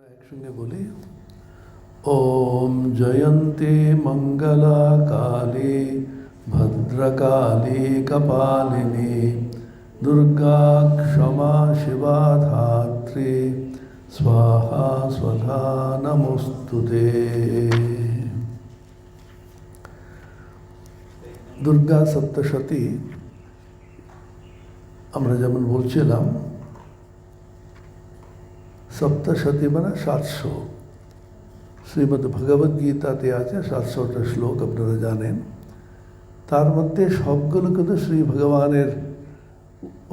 একসঙ্গে বলি, ওম জয়ন্তী মঙ্গলা কালী ভদ্রকালী কপালিনী দুর্গা ক্ষমা শিবা ধাত্রী স্বাহা স্বধা নমস্তুতে। দুর্গা সপ্তশতী আমরা যেমন বলছিলাম, সপ্তশতী মানে 700। শ্রীমদ্ ভগবদ গীতাতে আছে 700টা শ্লোক, আপনারা জানেন। তার মধ্যে সবগুলো কিন্তু শ্রী ভগবানের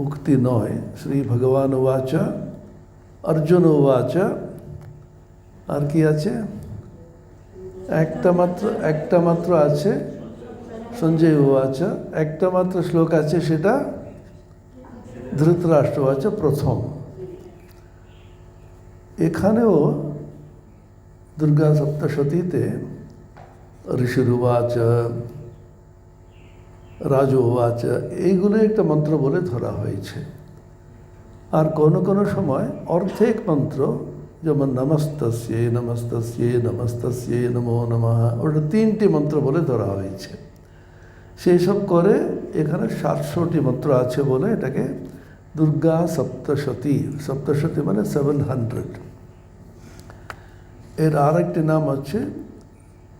উক্তি নয়। শ্রী ভগবান উবাচ, অর্জুন উবাচ, আর কি আছে? একটা মাত্র আছে সঞ্জয় উবাচ, একটা মাত্র শ্লোক আছে, সেটা ধৃতরাষ্ট্র উবাচ প্রথম। এখানেও দুর্গা সপ্তশতীতে ঋষিরুবাচ, রাজউবাচ, এইগুলো একটা মন্ত্র বলে ধরা হয়েছে। আর কোনো কোনো সময় অর্ধেক মন্ত্র, যেমন নমস্তস্যে নমস্তস্যে নমস্তস্যে নমো নমঃ, ওটা 3টি মন্ত্র বলে ধরা হয়েছে। সেই সব করে এখানে 700টি মন্ত্র আছে বলে এটাকে দুর্গা সপ্তশতী। সপ্তশতী মানে 700। এর আরেকটি নাম হচ্ছে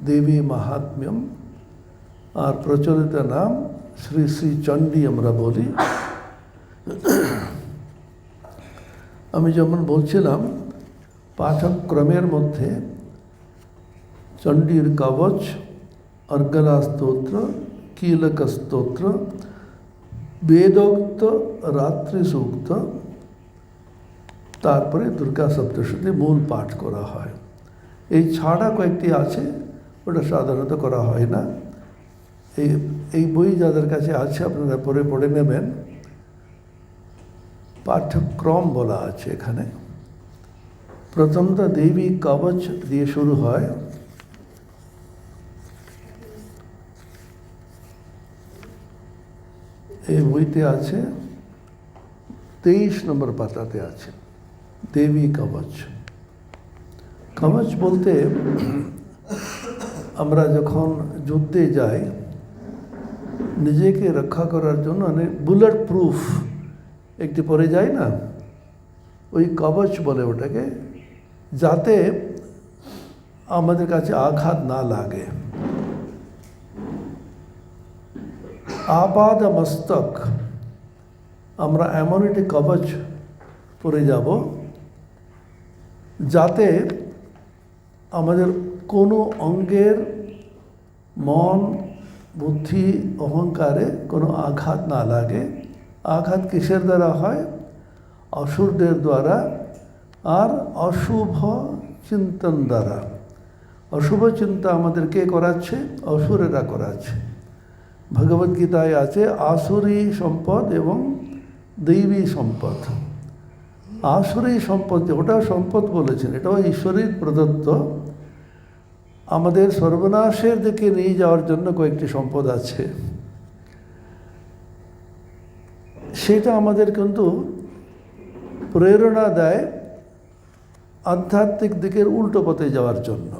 দেবী মাহাত্ম্যম, আর প্রচলিত নাম শ্রী শ্রী চণ্ডী আমরা বলি। আমি যেমন বলছিলাম, পাঠক্রমের মধ্যে চণ্ডীর কবচ, অর্গলা স্তোত্র, কীলক স্তোত্র, বেদোক্ত রাত্রি সূক্ত, তারপরে দুর্গা সপ্তশতী মূল পাঠ করা হয়। এই ছাড়া কয়েকটি আছে, ওটা সাধারণত করা হয় না। এই বই যাদের কাছে আছে আপনারা পরে পড়ে নেবেন। পাঠ্যক্রম বলা আছে এখানে। প্রথমটা দেবী কবচ দিয়ে শুরু হয়। এই বইতে আছে 23 নম্বর পাতাতে আছে দেবী কবচ। কবচ বলতে আমরা যখন যুদ্ধে যাই, নিজেকে রক্ষা করার জন্য বুলেট প্রুফ একটি পরে যায় না, ওই কবচ বলে ওটাকে, যাতে আমাদের কাছে আঘাত না লাগে। আপাদ মস্তক আমরা এমন একটি কবচ পরে যাব যাতে আমাদের কোনো অঙ্গের মন, বুদ্ধি, অহংকারে কোনো আঘাত না লাগে। আঘাত কিসের দ্বারা হয়? অসুরদের দ্বারা আর অশুভ চিন্তন দ্বারা। অশুভ চিন্তা আমাদের কে করাচ্ছে? অসুরেরা করাচ্ছে। ভগবদ্গীতায় আছে আসুরী সম্পদ এবং দৈবী সম্পদ। আসুরী সম্পদ, ওটা সম্পদ বলেছেন, এটাও ঈশ্বরের প্রদত্ত। আমাদের সর্বনাশের দিকে নিয়ে যাওয়ার জন্য কয়েকটি সম্পদ আছে, সেটা আমাদের কিন্তু প্রেরণা দেয় আধ্যাত্মিক দিকের উল্টো পথে যাওয়ার জন্য।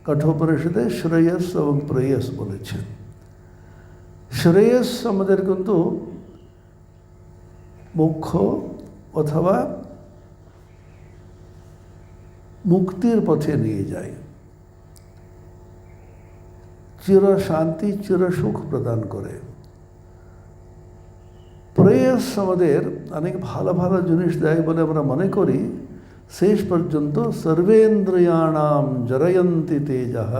কঠোপনিষদে শ্রেয়স এবং প্রেয়স বলেছেন। শ্রেয়স আমাদের কিন্তু মোক্ষ অথবা মুক্তির পথে নিয়ে যায়, চির শান্তি, চির সুখ প্রদান করে। প্রেয়স আমাদের অনেক ভালো ভালো জিনিস দেয় বলে আমরা মনে করি। শেষ পর্যন্ত সর্বেন্দ্রিয়াণাম জরয়ন্তি তেজঃ,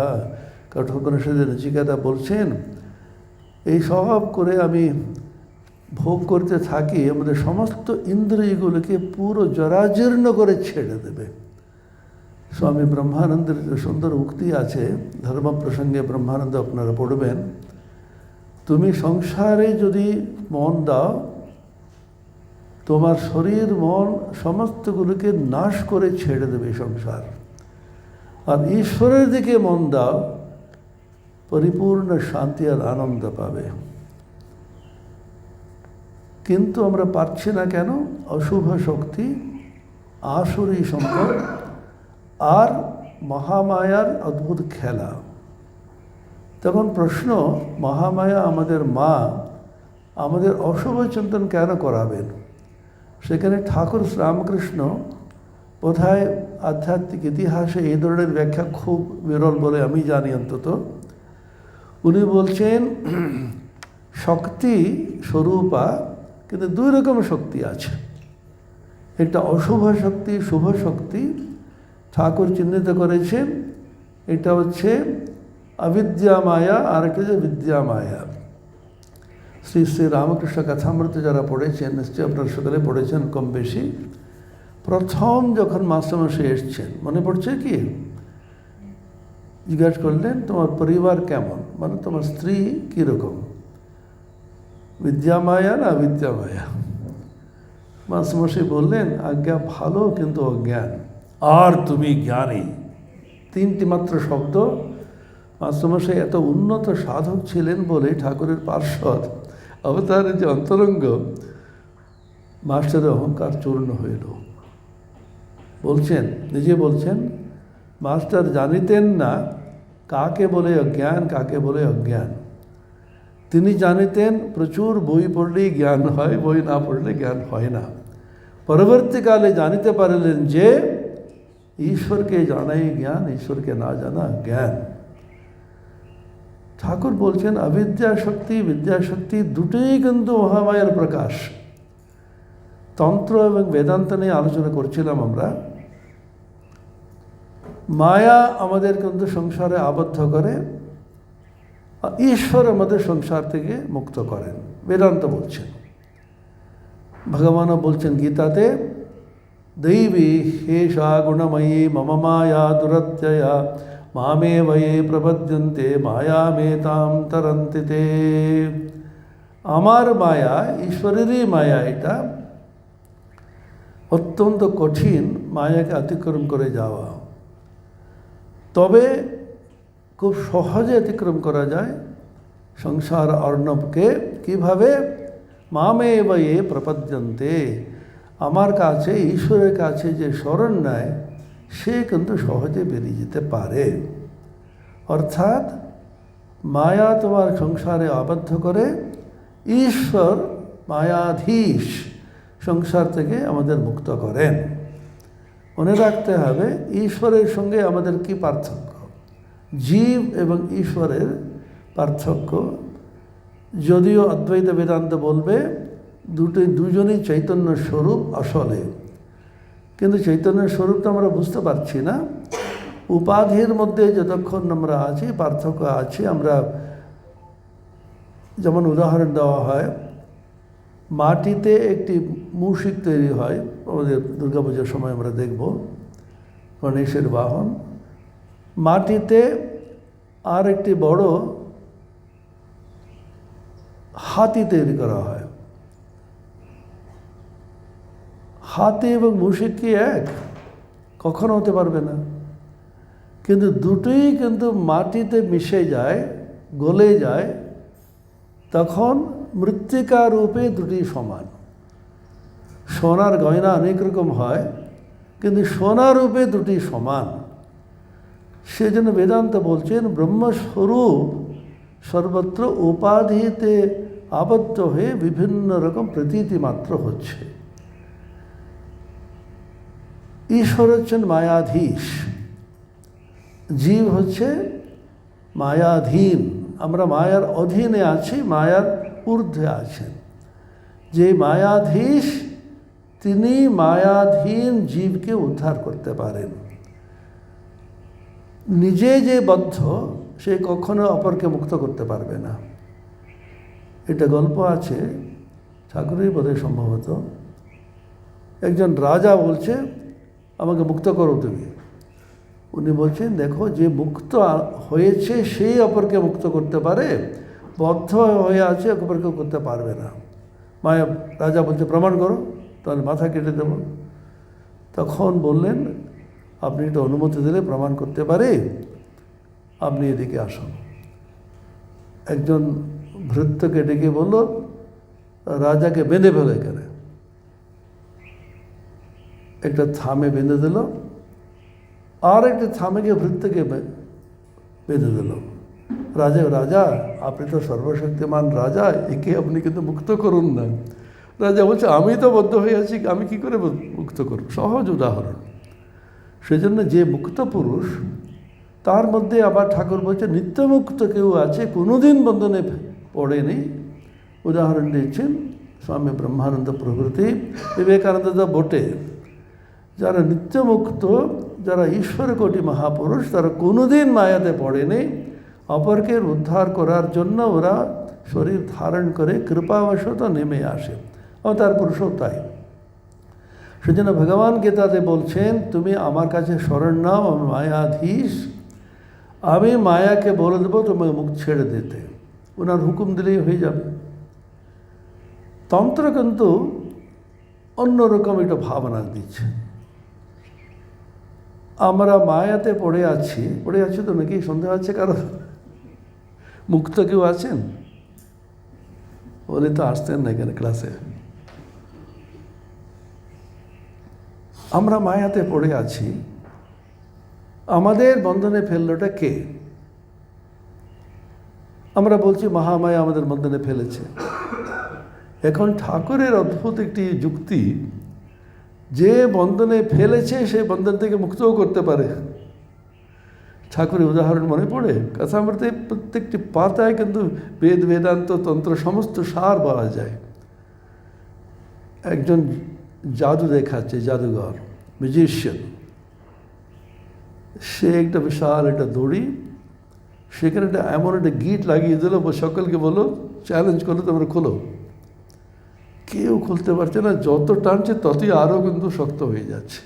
কঠোপনিষদে নচিকেতা বলছেন, এই সব করে আমি ভোগ করতে থাকি, আমাদের সমস্ত ইন্দ্রিয়গুলোকে পুরো জরাজীর্ণ করে ছেড়ে দেবে। স্বামী ব্রহ্মানন্দের যে সুন্দর উক্তি আছে, ধর্ম প্রসঙ্গে ব্রহ্মানন্দ আপনারা পড়বেন, তুমি সংসারে যদি মন দাও, তোমার শরীর মন সমস্তগুলোকে নাশ করে ছেড়ে দেবে সংসার। আর ঈশ্বরের দিকে মন দাও, পরিপূর্ণ শান্তি আর আনন্দ পাবে। কিন্তু আমরা পারছি না কেন? অশুভ শক্তি, আসুরী সম্পদ আর মহামায়ার অদ্ভুত খেলা। তখন প্রশ্ন, মহামায়া আমাদের মা, আমাদের অশুভ চিন্তন কেন করাবেন? সেখানে ঠাকুর শ্রীরামকৃষ্ণ বোধহয় আধ্যাত্মিক ইতিহাসে এই ধরনের ব্যাখ্যা খুব বিরল বলে আমি জানি অন্তত। উনি বলছেন শক্তি স্বরূপা, কিন্তু দুই রকম শক্তি আছে, একটা অশুভ শক্তি, শুভ শক্তি। ঠাকুর চিহ্নিত করেছেন এটা হচ্ছে অবিদ্যা মায়া, আর একটা যে বিদ্যা মায়া। শ্রী শ্রী রামকৃষ্ণ কথামৃত যারা পড়েছেন, নিশ্চয়ই আপনারা সকলে পড়েছেন কম বেশি। প্রথম যখন মাস্টারমশাই এসছেন, মনে পড়ছে কি, জিজ্ঞাসা করলেন তোমার পরিবার কেমন, মানে তোমার স্ত্রী কীরকম, বিদ্যা মায়া না বিদ্যা মায়া? মাস্টারমশাই বললেন আজ্ঞা ভালো কিন্তু অজ্ঞান, আর তুমি জ্ঞানী। তিনটি মাত্র শব্দ। মাস্টারমশাই এত উন্নত সাধক ছিলেন বলে ঠাকুরের পার্শ্বদ অবতারের যে অন্তরঙ্গ, মাস্টারের অহংকার চূর্ণ হইল। বলছেন, নিজে বলছেন, মাস্টার জানিতেন না কাকে বলে অজ্ঞান, কাকে বলে অজ্ঞান। তিনি জানিতেন প্রচুর বই পড়লেই জ্ঞান হয়, বই না পড়লে জ্ঞান হয় না। পরবর্তীকালে জানিতে পারলেন যে ঈশ্বরকে জানাই জ্ঞান, ঈশ্বরকে না জানা জ্ঞান। ঠাকুর বলছেন অবিদ্যা শক্তি, বিদ্যা শক্তি দুটোই কিন্তু মহামায়ার প্রকাশ। তন্ত্র এবং বেদান্ত নিয়ে আলোচনা করছিলাম আমরা। মায়া আমাদের কিন্তু সংসারে আবদ্ধ করে, ঈশ্বর আমাদের সংসার থেকে মুক্ত করেন, বেদান্ত বলছেন। ভগবানও বলছেন গীতাতে, দৈবী হেষা গুণময়ী মম মায়া দুরত্যয়া মামে বয়ে প্রপদ্যন্তে মায়ামেতাম তরন্তি তে। আমার মায়া, ঈশ্বরেরই মায়া, এটা অত্যন্ত কঠিন মায়াকে অতিক্রম করে যাওয়া। তবে খুব সহজে অতিক্রম করা যায় সংসার অর্ণবকে। কীভাবে? মামে বয়ে প্রপদ্যন্তে, আমার কাছে, ঈশ্বরের কাছে যে শরণ নেয় সে কিন্তু সহজে বেরিয়ে যেতে পারে। অর্থাৎ মায়া তোমার সংসারে আবদ্ধ করে, ঈশ্বর মায়াধীশ সংসার থেকে আমাদের মুক্ত করেন। মনে রাখতে হবে ঈশ্বরের সঙ্গে আমাদের কি পার্থক্য, জীব এবং ঈশ্বরের পার্থক্য। যদিও অদ্বৈত বেদান্ত বলবে দুজনই চৈতন্য স্বরূপ আসলে, কিন্তু চৈতন্যের স্বরূপ তো আমরা বুঝতে পারছি না। উপাধির মধ্যে যতক্ষণ আমরা আছি পার্থক্য আছে। আমরা যেমন উদাহরণ দেওয়া হয়, মাটিতে একটি মূষিক তৈরি হয়, আমাদের দুর্গাপূজার সময় আমরা দেখব, গণেশের বাহন। মাটিতে আর একটি বড় হাতি তৈরি করা হয়। হাতি এবং মূষিক কি এক? কখনো হতে পারবে না। কিন্তু দুটোই কিন্তু মাটিতে মিশে যায়, গলে যায়, তখন মৃত্তিকা রূপে দুটি সমান। সোনার গয়না অনেক রকম হয়, কিন্তু সোনা রূপে দুটি সমান। সেজন্য বেদান্ত বলছেন ব্রহ্মস্বরূপ সর্বত্র উপাধিতে আবদ্ধ হয়ে বিভিন্ন রকম প্রতীতি মাত্র হচ্ছে। ঈশ্বর হচ্ছেন মায়াধীশ, জীব হচ্ছে মায়াধীন। আমরা মায়ার অধীনে আছি, মায়ার ঊর্ধ্বে আছেন। যে মায়াধীশ তিনি মায়াধীন জীবকে উদ্ধার করতে পারেন। নিজে যে বদ্ধ সে কখনো অপরকে মুক্ত করতে পারবে না। এটা গল্প আছে, ঠাকুরের বোধহয় সম্ভবত। একজন রাজা বলছে আমাকে মুক্ত করো তুমি। উনি বলছেন দেখো, যে মুক্ত হয়েছে সেই অপরকে মুক্ত করতে পারে, বদ্ধ হয়ে আছে অপরকে করতে পারবে না। মায়া রাজা বলছে প্রমাণ করো, তাহলে মাথা কেটে দেব। তখন বললেন আপনি এটা অনুমতি দিলে প্রমাণ করতে পারে, আপনি এদিকে আসুন। একজন ভৃত্যকে ডেকে বলল রাজাকে বেঁধে ফেলে এখানে। একটা থামে বেঁধে দিল, আর একটি থামেকে ভৃত্যকে বেঁধে দিল। রাজা, রাজা আপনি তো সর্বশক্তিমান রাজা, একে আপনি কিন্তু মুক্ত করুন না। রাজা বলছে আমি তো বদ্ধ হয়ে আছি, আমি কি করে মুক্ত করব? সহজ উদাহরণ। সেজন্য যে মুক্ত পুরুষ, তার মধ্যে আবার ঠাকুর বলছে নিত্যমুক্ত কেউ আছে, কোনোদিন বন্ধনে পড়েনি। উদাহরণ দিচ্ছেন স্বামী ব্রহ্মানন্দ প্রভৃতি, বিবেকানন্দ বটে। যারা নিত্যমুক্ত, যারা ঈশ্বর কোটি মহাপুরুষ, তারা কোনোদিন মায়াতে পড়েনি। অপরকে উদ্ধার করার জন্য ওরা শরীর ধারণ করে কৃপাবশত নেমে আসে, অবতার পুরুষও তাই। সেজন্য ভগবান গীতাতে বলছেন তুমি আমার কাছে শরণ নাও, আমি মায়াধীশ, আমি মায়াকে বলে দেবো তোমাকে মুখ ছেড়ে দিতে, ওনার হুকুম দিলেই হয়ে যাবে। তন্ত্র কিন্তু অন্যরকম একটা ভাবনা দিচ্ছে। আমরা মায়াতে পড়ে আছি তো নাকি সন্দেহ আছে কারণ? মুক্ত কেউ আছেন? বলে তো আসতেন না এখানে ক্লাসে। আমরা মায়াতে পড়ে আছি, আমাদের বন্ধনে ফেললোটা কে? আমরা বলছি মহামায়া আমাদের বন্ধনে ফেলেছে। এখন ঠাকুরের অদ্ভুত একটি যুক্তি, যে বন্ধনে ফেলেছে সে বন্ধন থেকে মুক্তও করতে পারে। ঠাকুরের উদাহরণ মনে পড়ে কথামৃতে, প্রত্যেকটি পাতায় কিন্তু বেদ বেদান্ত তন্ত্র সমস্ত সার পাওয়া যায়। একজন জাদু দেখাচ্ছে, জাদুঘর ম্যাজিশিয়ান, সে একটা বিশাল একটা দড়ি, সেখানে একটা এমন একটা গিট লাগিয়ে দিল, সকলকে বলো, চ্যালেঞ্জ করলো তোমরা খোলো। কেউ খুলতে পারছে না, যত টানছে ততই আরও কিন্তু শক্ত হয়ে যাচ্ছে।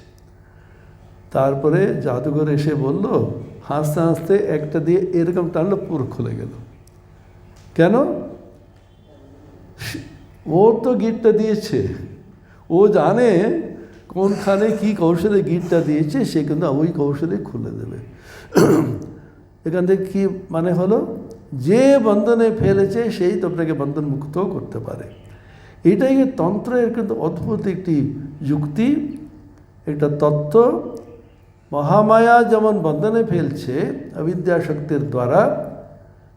তারপরে জাদুঘর এসে বলল, হাসতে হাসতে একটা দিয়ে এরকম টানলো, পুরো খুলে গেল। কেন? ও তো গিটটা দিয়েছে, ও জানে কোনখানে কি কৌশলে গিটটা দিয়েছে, সে কিন্তু ওই কৌশলে খুলে দেবে। এখান থেকে কি মানে হলো, যে বন্ধনে ফেলেছে সেই আপনাকে বন্ধন মুক্ত করতে পারে। এটাই তন্ত্রের কিন্তু অদ্ভুত একটি যুক্তি, একটা তত্ত্ব। মহামায়া যেমন বন্ধনে ফেলছে অবিদ্যাশক্তির দ্বারা,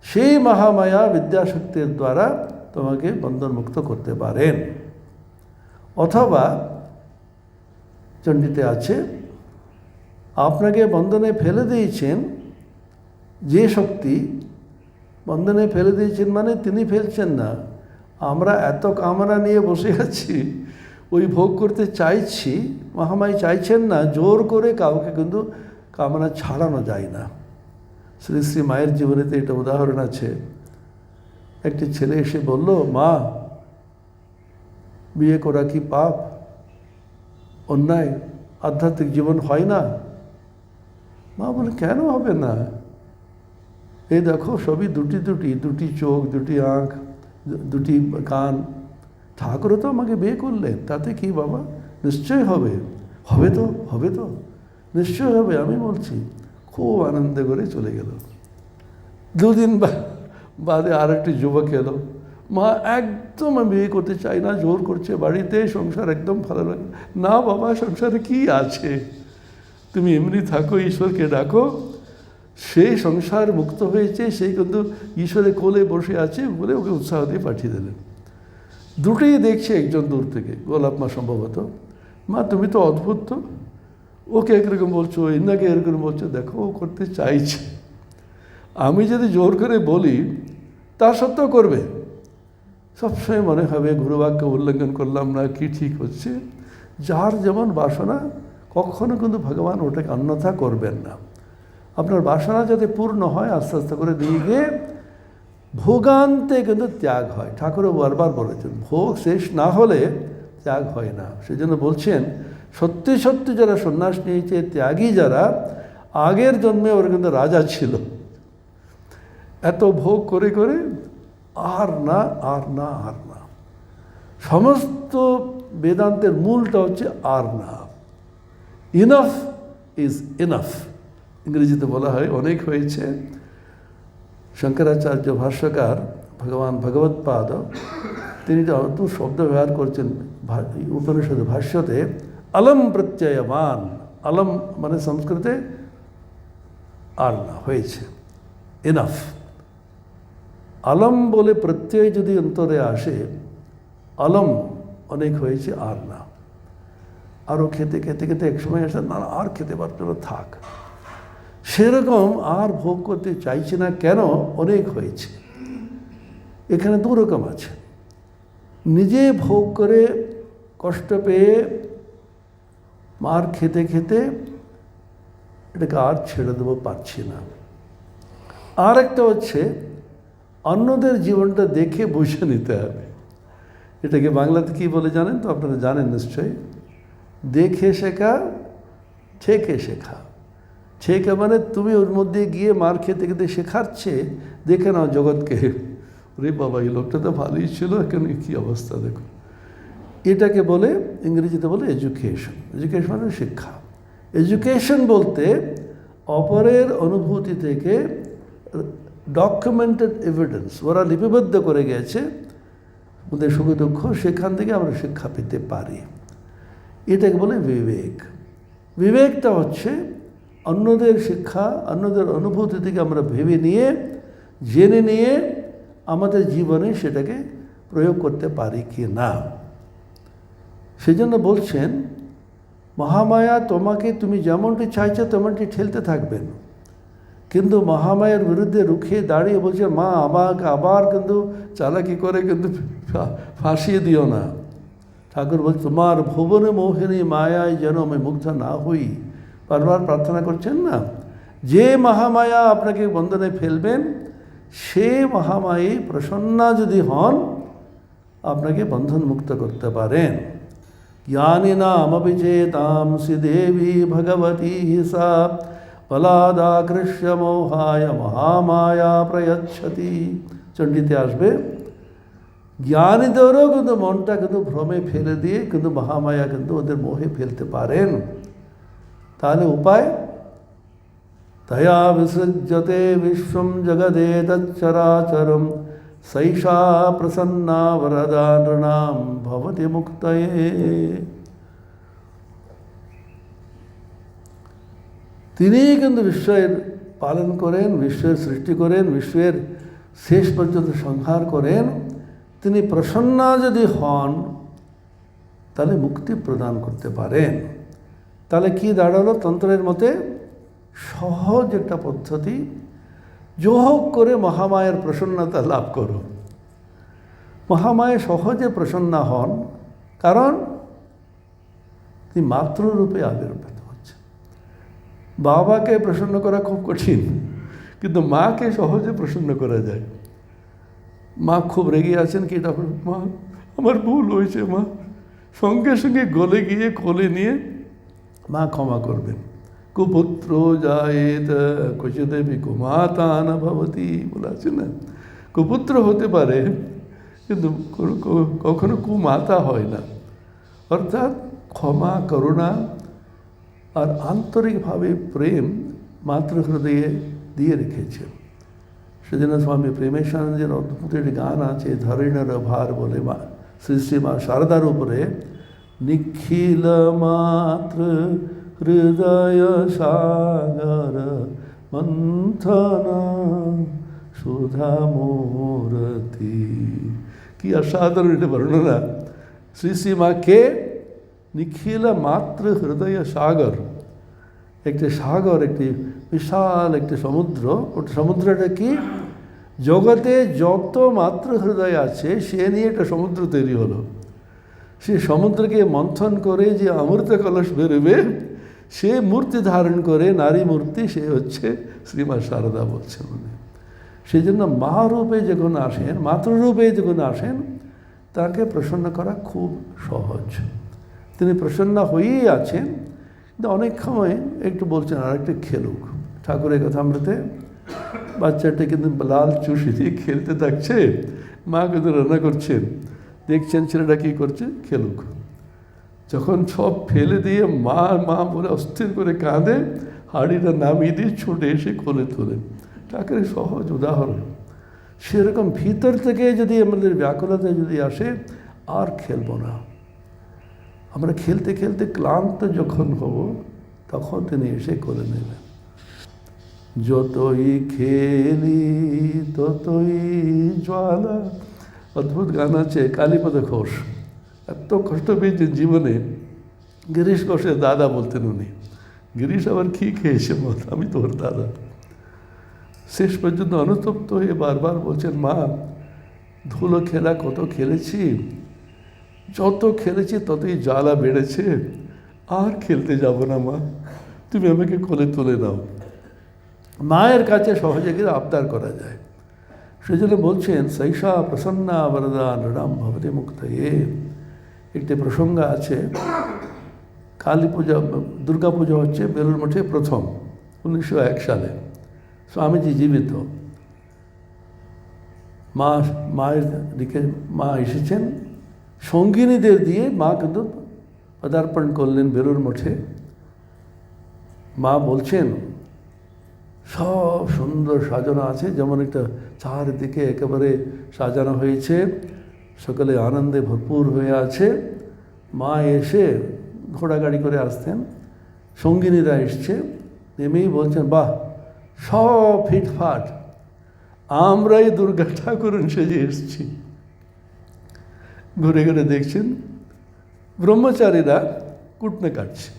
সেই মহামায়া বিদ্যাশক্তির দ্বারা তোমাকে বন্ধন মুক্ত করতে পারেন। অথবা চণ্ডীতে আছে, আপনাকে বন্ধনে ফেলে দিয়েছেন যে শক্তি, বন্ধনে ফেলে দিয়েছেন মানে তিনি ফেলছেন না, আমরা এত কামনা নিয়ে বসে আছি, ওই ভোগ করতে চাইছি, মহামায়া চাইছেন না, জোর করে কাউকে কিন্তু কামনা ছাড়ানো যায় না। শ্রী শ্রী মায়ের জীবনেতে একটা উদাহরণ আছে। একটি ছেলে এসে বলল, মা বিয়ে করা কি পাপ, অন্যায়, আধ্যাত্মিক জীবন হয় না? মা বলে, কেন হবে না? এই দেখো সবই দুটি দুটি, দুটি চোখ, দুটি আঁখ, দুটি কান, ঠাকুরও তো আমাকে বিয়ে করলেন, তাতে কি বাবা? নিশ্চয় হবে, হবে তো, হবে তো, নিশ্চয় হবে, আমি বলছি। খুব আনন্দ করে চলে গেল। দুদিন বাদে আর একটি যুবক এলো, মা একদম আমি বিয়ে করতে চাই না, জোর করছে, বাড়িতে সংসার একদম ভালো লাগে না। বাবা সংসারে কি আছে, তুমি এমনি থাকো, ঈশ্বরকে ডাকো, সেই সংসার মুক্ত হয়েছে, সেই কিন্তু ঈশ্বরের কোলে বসে আছে বলে ওকে উৎসাহ দিয়ে পাঠিয়ে দিলেন। দুটোই দেখছে একজন দূর থেকে, গোলাপ মা সম্ভবত। মা তুমি তো অদ্ভুত, তো ওকে একরকম বলছো, এনাকে এরকম বলছো, দেখো ও করতে চাইছে, আমি যদি জোর করে বলি তা সত্ত্বেও করবে। সবসময় মনে হবে গুরুবাক্য উল্লঙ্ঘন করলাম না, কি ঠিক হচ্ছে। যার যেমন বাসনা, কখনো কিন্তু ভগবান ওটাকে অন্যথা করবেন না। আপনার বাসনা যাতে পূর্ণ হয়, আস্তে আস্তে করে দিয়ে গিয়ে ভোগান্তে কিন্তু ত্যাগ হয়। ঠাকুরও বারবার বলেছেন, ভোগ শেষ না হলে ত্যাগ হয় না। সেই জন্য বলছেন, সত্যি সত্যি যারা সন্ন্যাস নিয়েছে, ত্যাগী যারা, আগের জন্মে ওরা কিন্তু রাজা ছিল। এত ভোগ করে করে আর না, আর না, আর না। সমস্ত বেদান্তের মূলটা হচ্ছে আর না। ইনাফ ইজ ইনাফ, ইংরেজিতে বলা হয় অনেক হয়েছে। শঙ্করাচার্য ভাষ্যকার ভগবান ভগবৎপাদ, তিনি যে অদ্ভুত শব্দ ব্যবহার করছেন উপনিষদ ভাষ্যতে, অলম প্রত্যয়মান। অলম মানে সংস্কৃতে আর না, হয়েছে, এনাফ। আলম বলে প্রত্যয় যদি অন্তরে আসে, আলম অনেক হয়েছে, আর না। আরও খেতে খেতে খেতে একসময় আসে না, আর খেতে পারতো না, থাক। সেরকম আর ভোগ করতে চাইছে না, কেন? অনেক হয়েছে। এখানে দু রকম আছে। নিজে ভোগ করে কষ্ট পেয়ে মার খেতে খেতে এটাকে আর ছেড়ে দেবো, পারছি না। আর একটা হচ্ছে অন্যদের জীবনটা দেখে বুঝে নিতে হবে। এটাকে বাংলাতে কী বলে জানেন তো? আপনারা জানেন নিশ্চয়ই। দেখে শেখা, ঠেকে শেখা। ঠেকে মানে তুমি ওর মধ্যে গিয়ে মার খেতে খেতে শেখাচ্ছে, দেখে নাও জগৎকে, রে বাবা এই লোকটা তো ভালোই ছিল, কেন কী অবস্থা দেখো। এটাকে বলে, ইংরেজিতে বলে এডুকেশন। এডুকেশন মানে শিক্ষা। এডুকেশন বলতে অপরের অনুভূতি থেকে ডকুমেন্টেড এভিডেন্স, ওরা লিপিবদ্ধ করে গেছে ওদের সুখ দুঃখ, সেখান থেকে আমরা শিক্ষা পেতে পারি। এটাকে বলে বিবেক। বিবেকটা হচ্ছে অন্যদের শিক্ষা, অন্যদের অনুভূতি থেকে আমরা ভেবে নিয়ে, জেনে নিয়ে আমাদের জীবনে সেটাকে প্রয়োগ করতে পারি কি না। সেজন্য বলছেন মহামায়া তোমাকে, তুমি যেমনটি চাইছো তেমনটি ঠেলতে থাকবেন, কিন্তু মহামায়ার বিরুদ্ধে রুখে দাঁড়িয়ে বলছে মা আমাকে আবার কিন্তু চালাকি করে কিন্তু ফাঁসিয়ে দিও না। ঠাকুর বলছে তোমার ভুবনে মোহিনী মায়ায় যেন আমি মুগ্ধ না হই। বারবার প্রার্থনা করছেন না, যে মহামায়া আপনাকে বন্ধনে ফেলবেন সে মহামায়ী প্রসন্না যদি হন আপনাকে বন্ধন মুক্ত করতে পারেন। জ্ঞানিনামপি চেতাংসি দেবী ভগবতী সা বলাদাকৃষ্য মোহায় মহামায়া প্রয়চ্ছতি। চণ্ডীতে আসবে, জ্ঞানীদেরও কিন্তু মনটা কিন্তু ভ্রমে ফেলে দিয়ে কিন্তু মহামায়া কিন্তু ওদের মোহে ফেলতে পারেন। তাহলে উপায়, তয়া বিসৃজ্যতে বিশ্বম জগদে তচ্চরাচরম সৈষা প্রসন্না বরদা নৃণাম ভবতি মুক্তয়ে। তিনিই কিন্তু বিশ্বের পালন করেন, বিশ্বের সৃষ্টি করেন, বিশ্বের শেষ পর্যন্ত সংহার করেন। তিনি প্রসন্না যদি হন তাহলে মুক্তি প্রদান করতে পারেন। তাহলে কি দাঁড়ালো তন্ত্রের মতে? সহজ একটা পদ্ধতি, যোগ করে মহামায়ের প্রসন্নতা লাভ করো। মহামায়া সহজে প্রসন্ন হন, কারণ তিনি মাতৃরূপে আবির্ভূত হচ্ছে। বাবাকে প্রসন্ন করা খুব কঠিন, কিন্তু মাকে সহজে প্রসন্ন করা যায়। মা খুব রেগে আছেন, কি তখন মা আমার ভুল হয়েছে, মা সঙ্গে সঙ্গে গলে গিয়ে কোলে নিয়ে মা ক্ষমা করবেন। কুপুত্র জায়েত কুচিদেবী কুমাতা না ভবতি বলে আছে না। কুপুত্র হতে পারে কিন্তু কখনো কুমাতা হয় না। অর্থাৎ ক্ষমা, করুণা আর আন্তরিকভাবে প্রেম মাতৃহৃদয়ে দিয়ে রেখেছেন। সেজন্য স্বামী প্রেমেশানন্দের অদ্ভুত একটি গান আছে, ধরিণের ভার বলে মা শ্রী শ্রী মা শারদার উপরে, নিখিল মাতৃ হৃদয় সাগর মন্থনা সুধা মূরতি। কি অসাধারণ এটা বর্ণনা। শ্রী শ্রী মাকে নিখিল মাতৃ হৃদয় সাগর, একটি সাগর, একটি বিশাল একটি সমুদ্র। ওটা সমুদ্রটা কি? জগতে যত মাতৃ হৃদয় আছে সে নিয়ে একটা সমুদ্র তৈরি হলো। সে সমুদ্রকে মন্থন করে যে অমৃত কলস বেরোবে, সে মূর্তি ধারণ করে, নারী মূর্তি, সে হচ্ছে শ্রীমা শারদা বলছেন উনি। সেই জন্য মা রূপে যখন আসেন, মাতৃরূপে যখন আসেন, তাকে প্রসন্ন করা খুব সহজ। তিনি প্রসন্ন হয়েই আছেন, কিন্তু অনেক সময় একটু বলছেন আর একটু খেলুক। ঠাকুরের কথা আমরাতে বাচ্চাটা কিন্তু লাল চুষি দিয়ে খেলতে থাকছে, মা কিন্তু রান্না করছেন, দেখছেন ছেলেটা কী করছে, খেলুক। যখন সব ফেলে দিয়ে মা মা বলে অস্থির করে কাঁদে, হাঁড়িটা নামিয়ে দিয়ে ছুটে এসে কোলে তোলেন। ঠাকুরের সহজ উদাহরণ। সেরকম ভিতর থেকে যদি আমাদের ব্যাকুলতা যদি আসে, আর খেলবো না, আমরা খেলতে খেলতে ক্লান্ত যখন হব, তখন তিনি এসে কোলে নেবেন। যতই খেলি ততই জ্বালা। অদ্ভুত গান আছে, কালীপদ ঘোষ। এত কষ্ট পেয়েছেন জীবনে। গিরিশ ঘোষের দাদা বলতেন উনি। গিরিশ আবার কি খেয়েছে মত, আমি তোর দাদা। শেষ পর্যন্ত অনুতপ্ত হয়ে বারবার বলছেন, মা ধুলো খেলা কত খেলেছি, যত খেলেছি ততই জ্বালা বেড়েছে, আর খেলতে যাব না মা, তুমি আমাকে কোলে তুলে নাও। মায়ের কাছে সহজে কিন্তু আবদার করা যায়। সেজন্য বলছেন, সৈষা প্রসন্না বরদা নৃণাম ভবতি মুক্তয়ে। একটি প্রসঙ্গ আছে, কালী পূজা, দুর্গা পূজা হচ্ছে বেলুড় মঠে প্রথম 1901 সালে। স্বামীজি জীবিত। মায়ের দিকে মা এসেছেন, সঙ্গিনীদের দিয়ে মা কিন্তু পদার্পণ করলেন বেলুড় মঠে। মা বলছেন, সব সুন্দর সাজানো আছে, যেমন একটা চারদিকে একেবারে সাজানো হয়েছে, সকলে আনন্দে ভরপুর হয়ে আছে। মা এসে ঘোড়া গাড়ি করে আসতেন, সঙ্গিনীরা এসছে, নেমেই বলছেন, বাহ সব ফিটফাট, আমরাই দুর্গা ঠাকুরন সেজে এসছি। ঘুরে ঘুরে দেখছেন ব্রহ্মচারীরা কুটনে কাটছে।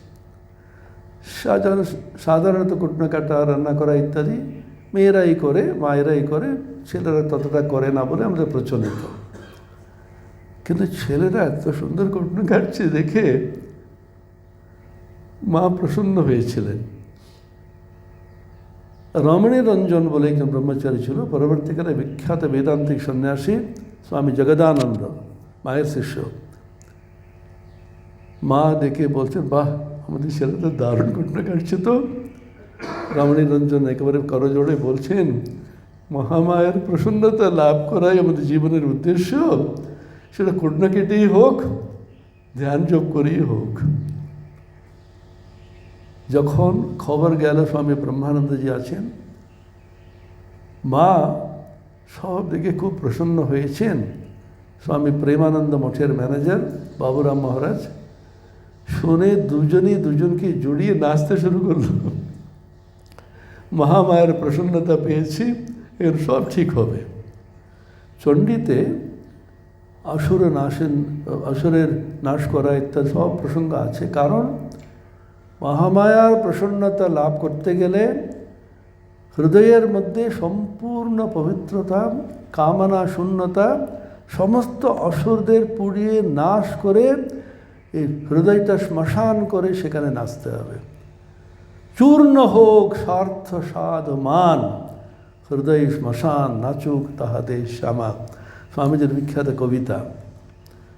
সাধারণত কুটনে কাটা, রান্না করা ইত্যাদি মেয়েরাই করে, মায়েরাই করে, ছেলেরা ততটা করে না বলে আমাদের প্রচলিত। কিন্তু ছেলেরা এত সুন্দর কুটনে কাটছে দেখে মা প্রসন্ন হয়েছিলেন। রমণী রঞ্জন বলে একজন ব্রহ্মচারী ছিল, পরবর্তীকালে বিখ্যাত বেদান্তিক সন্ন্যাসী স্বামী জগদানন্দ, মায়ের শিষ্য। মা দেখে বলছেন, বাহ আমাদের ছেলেটা দারুণ কুটনে কাটছে তো। রমণী রঞ্জন একেবারে করজোড়ে বলছেন, মহামায়ের প্রসন্নতা লাভ করাই আমাদের জীবনের উদ্দেশ্য, সেটা কুটনে কেটেই হোক, ধ্যান যোগ করেই হোক। যখন খবর গেল স্বামী ব্রহ্মানন্দজি আছেন, মা সব দিকে খুব প্রসন্ন হয়েছেন। স্বামী প্রেমানন্দ মঠের ম্যানেজার বাবুরাম মহারাজ শুনে দুজনই দুজনকে জড়িয়ে নাচতে শুরু করল। মহামায়ের প্রসন্নতা পেয়েছি, এর সব ঠিক হবে। চণ্ডীতে আসুরের নাশ করা ইত্যাদি সব প্রসঙ্গ আছে। কারণ মহামায়ার প্রসন্নতা লাভ করতে গেলে হৃদয়ের মধ্যে সম্পূর্ণ পবিত্রতা, কামনা শূন্যতা, সমস্ত অসুরদের পুড়িয়ে নাশ করে এই হৃদয়টা শ্মশান করে সেখানে নাচতে হবে। চূর্ণ হোক স্বার্থ সাধ মান, হৃদয় শ্মশান নাচুক তাহাতে শ্যামা, স্বামীজির বিখ্যাত কবিতা।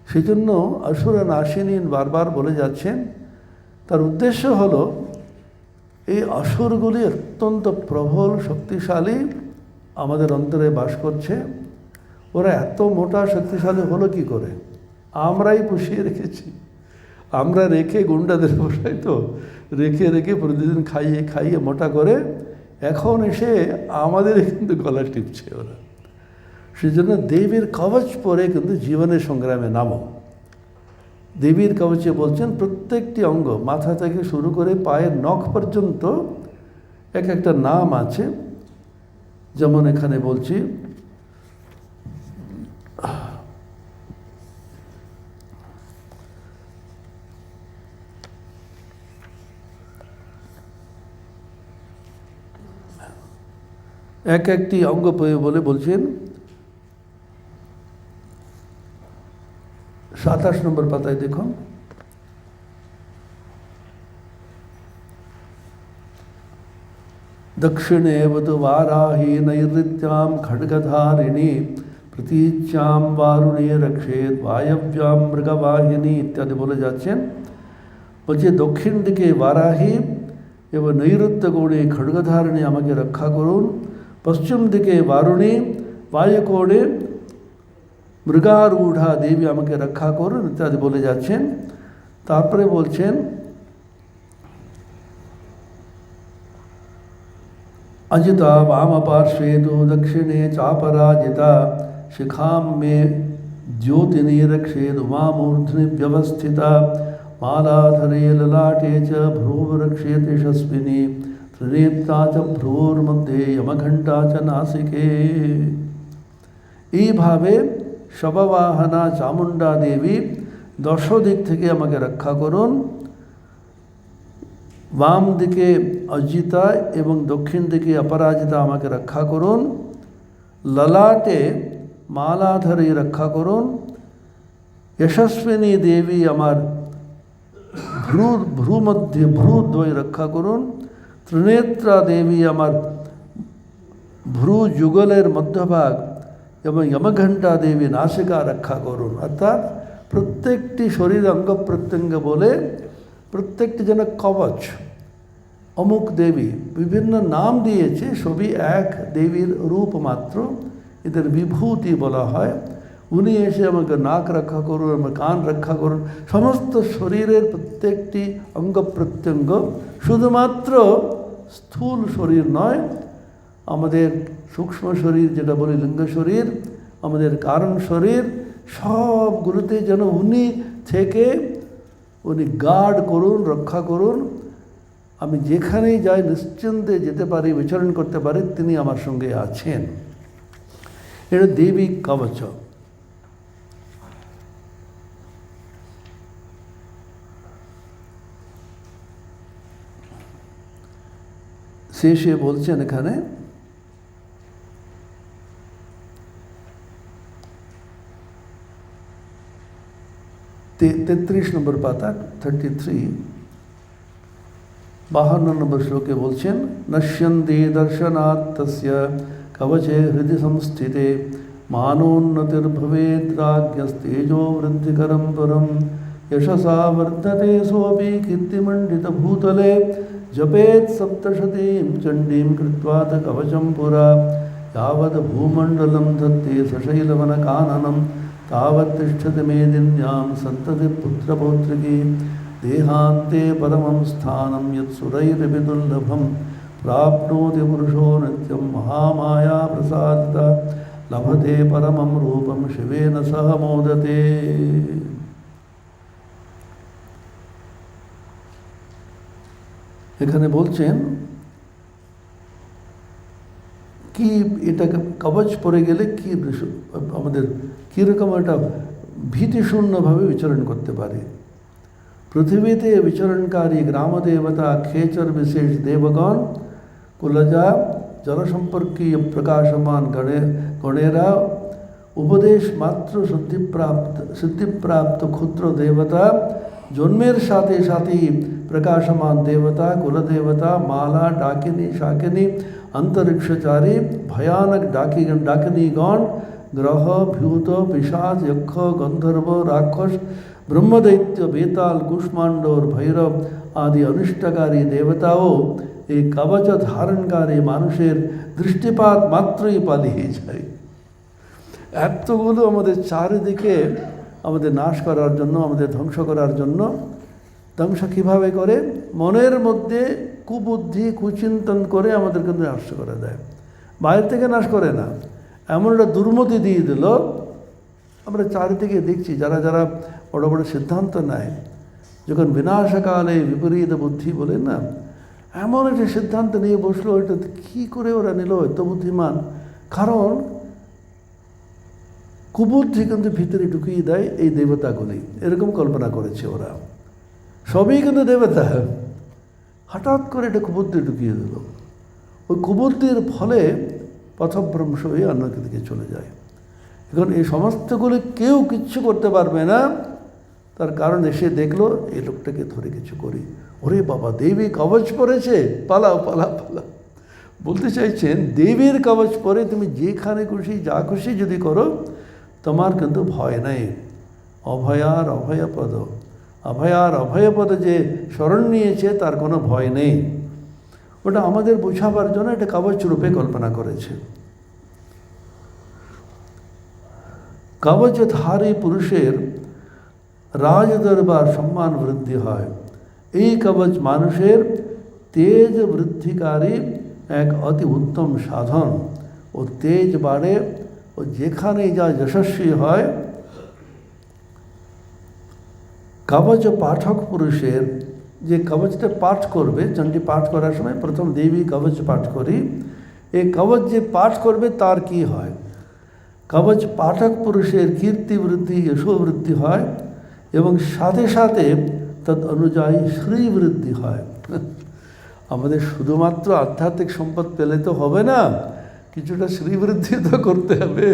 সেই জন্য আসুর নাশিনী বারবার বলে যাচ্ছেন। তার উদ্দেশ্য হলো, এই আসুরগুলি অত্যন্ত প্রবল শক্তিশালী, আমাদের অন্তরে বাস করছে। ওরা এত মোটা শক্তিশালী হলো কি করে? আমরাই পুষিয়ে রেখেছি। আমরা রেখে গুন্ডাদের বসাই তো, রেখে রেখে প্রতিদিন খাইয়ে খাইয়ে মোটা করে এখন এসে আমাদের কিন্তু গলা টিপছে ওরা। সেই জন্য দেবীর কবচ পরে কিন্তু জীবনের সংগ্রামে নামো। দেবীর কবচে বলছেন প্রত্যেকটি অঙ্গ, মাথা থেকে শুরু করে পায়ের নখ পর্যন্ত এক একটা নাম আছে। যেমন এখানে বলছি, এক একটি অঙ্গ বলে বলছেন। 27 নম্বর পাতায় দেখুন, दक्षिणे वधु वाराही नैऋत्यां खड्गधारिणी प्रतीच्यां वारुणे रक्षेत वायव्यां मृगवाहिनी इत्यादि बोले যাচ্ছেন। বলছে দক্ষিণ দিকে বারাহী এবং নৈಋত্য কোণে খড়গধারিণী আমাকে রক্ষা করুন, পশ্চিম দিকে বারুণী, বায়ুকোণে মৃগারূঢ়া দেবী আমাকে রক্ষা করুন ইত্যাদি বলে যাচ্ছেন। তারপরে বলছেন, अजिता वाम पार्श्वे तो दक्षिणे चापराजिता शिखां मे ज्योतिनी रक्षेद उमामूर्ध्नि व्यवस्थिता मालाधरे ललाटे च भ्रूव रक्षेत यशस्विनी ত্রিনেত্রা চ ভ্রুর মধ্যে যমঘণ্টা চ নাসিকে। এইভাবে শববাহনা চামুণ্ডা দেবী 10 দিক থেকে আমাকে রক্ষা করুন। বাম দিকে অজিতা এবং দক্ষিণ দিকে অপরাজিতা আমাকে রক্ষা করুন। ললাটে মালাধরে রক্ষা করুন। যশস্বিনী দেবী আমার ভ্রূমধ্যে ভ্রূদ্বয় রক্ষা করুন। ত্রিনেত্রা দেবী আমার ভ্রু যুগলের মধ্যভাগ এবং যমঘণ্টা দেবী নাসিকা রক্ষা করুন। অর্থাৎ প্রত্যেকটি শরীর অঙ্গ প্রত্যঙ্গ বলে প্রত্যেকটি যেন কবচ। অমুক দেবী বিভিন্ন নাম দিয়েছে, সবই এক দেবীর রূপ মাত্র, এদের বিভূতি বলা হয়। উনি এসে আমাকে নাক রক্ষা করুন, আমার কান রক্ষা করুন, সমস্ত শরীরের প্রত্যেকটি অঙ্গ প্রত্যঙ্গ, শুধুমাত্র স্থূল শরীর নয়, আমাদের সূক্ষ্ম শরীর যেটা বলি লিঙ্গ শরীর, আমাদের কারণ শরীর, সবগুলোতে যেন উনি থেকে উনি গার্ড করুন, রক্ষা করুন। আমি যেখানেই যাই নিশ্চিন্তে যেতে পারি, বিচরণ করতে পারি, তিনি আমার সঙ্গে আছেন। এটা দেবী কবচ। শেষে বলছেন এখানে, তেত্রিশ নম্বর পাতা 33, 52 নম্বর শ্লোকে বলছেন, নশ্যন্তি দর্শনাৎ তস্য কবচে হৃদি সংস্থিতে মানোন্নতির্ভবেৎ রাজ্ঞস্তেজো বৃদ্ধিকরম পরম यशसा वर्धते सोऽपि कीर्तिमण्डितभूतले जपेत् सप्तशतीं चण्डीं कृत्वा च कवचं पुरा यावद् भूमण्डलं धत्ते सशैलवनकाननं तावत् तिष्ठति मेदिन्यां सन्ततिपुत्रपौत्रिकी देहान्ते परमं स्थानं यत्सुरैरपि दुर्लभं प्राप्नोति पुरुषो नित्यं महामाया प्रसादिता लभते परमं रूपं शिवेन सह मोदते। এখানে বলছেন কি এটাকে কবচ পরে গেলে কি আমাদের কীরকম একটা ভীতিশূন্যভাবে বিচরণ করতে পারে। পৃথিবীতে বিচরণকারী গ্রামদেবতা খেচর বিশেষ দেবগণ কুলজা জনসম্পর্কীয় প্রকাশমান গণেরা উপদেশ মাত্র সিদ্ধিপ্রাপ্ত ক্ষুদ্র দেবতা জন্মের সাথে সাথেই प्रकाशमान देवता कुलदेवता माला डाकिनी शाकिनी अंतरिक्षचारी भयानक डाकिनी गण ग्रह भूत पिशाच यक्ष गंधर्व राक्षस ब्रह्मदैत्य बेताल कुष्मांडोर भैरव आदि अनिष्टकारी देवताओं এই কবচ ধারণকারী মানুষের দৃষ্টিপাত মাত্রই পালিয়ে যায়। এতগুলো আমাদের চারিদিকে আমাদের নাশ করার জন্য, আমাদের ধ্বংস করার জন্য। ধ্বংস কীভাবে করে? মনের মধ্যে কুবুদ্ধি কুচিন্তন করে আমাদের কিন্তু নাশ করে দেয়, বাইরে থেকে নাশ করে না। এমন একটা দুর্মতি দিয়ে দিল, আমরা চারিদিকে দেখছি যারা যারা বড় বড় সিদ্ধান্ত নেয়, যখন বিনাশকালে বিপরীত বুদ্ধি বলে না, এমন একটা সিদ্ধান্ত নিয়ে বসলো, এটা কী করে ওরা নিল, এত বুদ্ধিমান? কারণ কুবুদ্ধি কিন্তু ভিতরে ঢুকিয়ে দেয় এই দেবতাগুলি, এরকম কল্পনা করেছে ওরা। সবই কিন্তু দেবতা, হঠাৎ করে এটা কুবুদ্ধি ঢুকিয়ে দিল। ওই কুবুদ্ধির ফলে পথভ্রংশ হয়ে অন্য দিকে চলে যায়। এখন এই সমস্তগুলি কেউ কিচ্ছু করতে পারবে না, তার কারণ এসে দেখলো এই লোকটাকে ধরে কিছু করি, ওরে বাবা দেবী কবচ পরেছে, পালাও পালা পালা। বলতে চাইছেন দেবীর কবচ পরে তুমি যেখানে খুশি যা খুশি যদি করো, তোমার কিন্তু ভয় নেই। অভয়ার অভয়পদ, অভয়ার অভয়পদ যে শরণ নিয়েছে তার কোনো ভয় নেই। ওটা আমাদের বোঝাবার জন্য এটা কবচ রূপে কল্পনা করেছে। কবচধারী পুরুষের রাজদরবার সম্মান বৃদ্ধি হয়। এই কবচ মানুষের তেজ বৃদ্ধিকারী এক অতি উত্তম সাধন। ও তেজ বাড়ে, ও যেখানে যা যশস্বী হয়। কবচ পাঠক পুরুষের যে কবচটা পাঠ করবে, চণ্ডী পাঠ করার সময় প্রথম দেবী কবচ পাঠ করি, এই কবচ যে পাঠ করবে তার কি হয়? কবচ পাঠক পুরুষের কীর্তি বৃদ্ধি, যশোবৃদ্ধি হয় এবং সাথে সাথে তদ অনুযায়ী শ্রীবৃদ্ধি হয়। আমাদের শুধুমাত্র আধ্যাত্মিক সম্পদ পেলে তো হবে না, কিছুটা শ্রীবৃদ্ধি তো করতে হবে।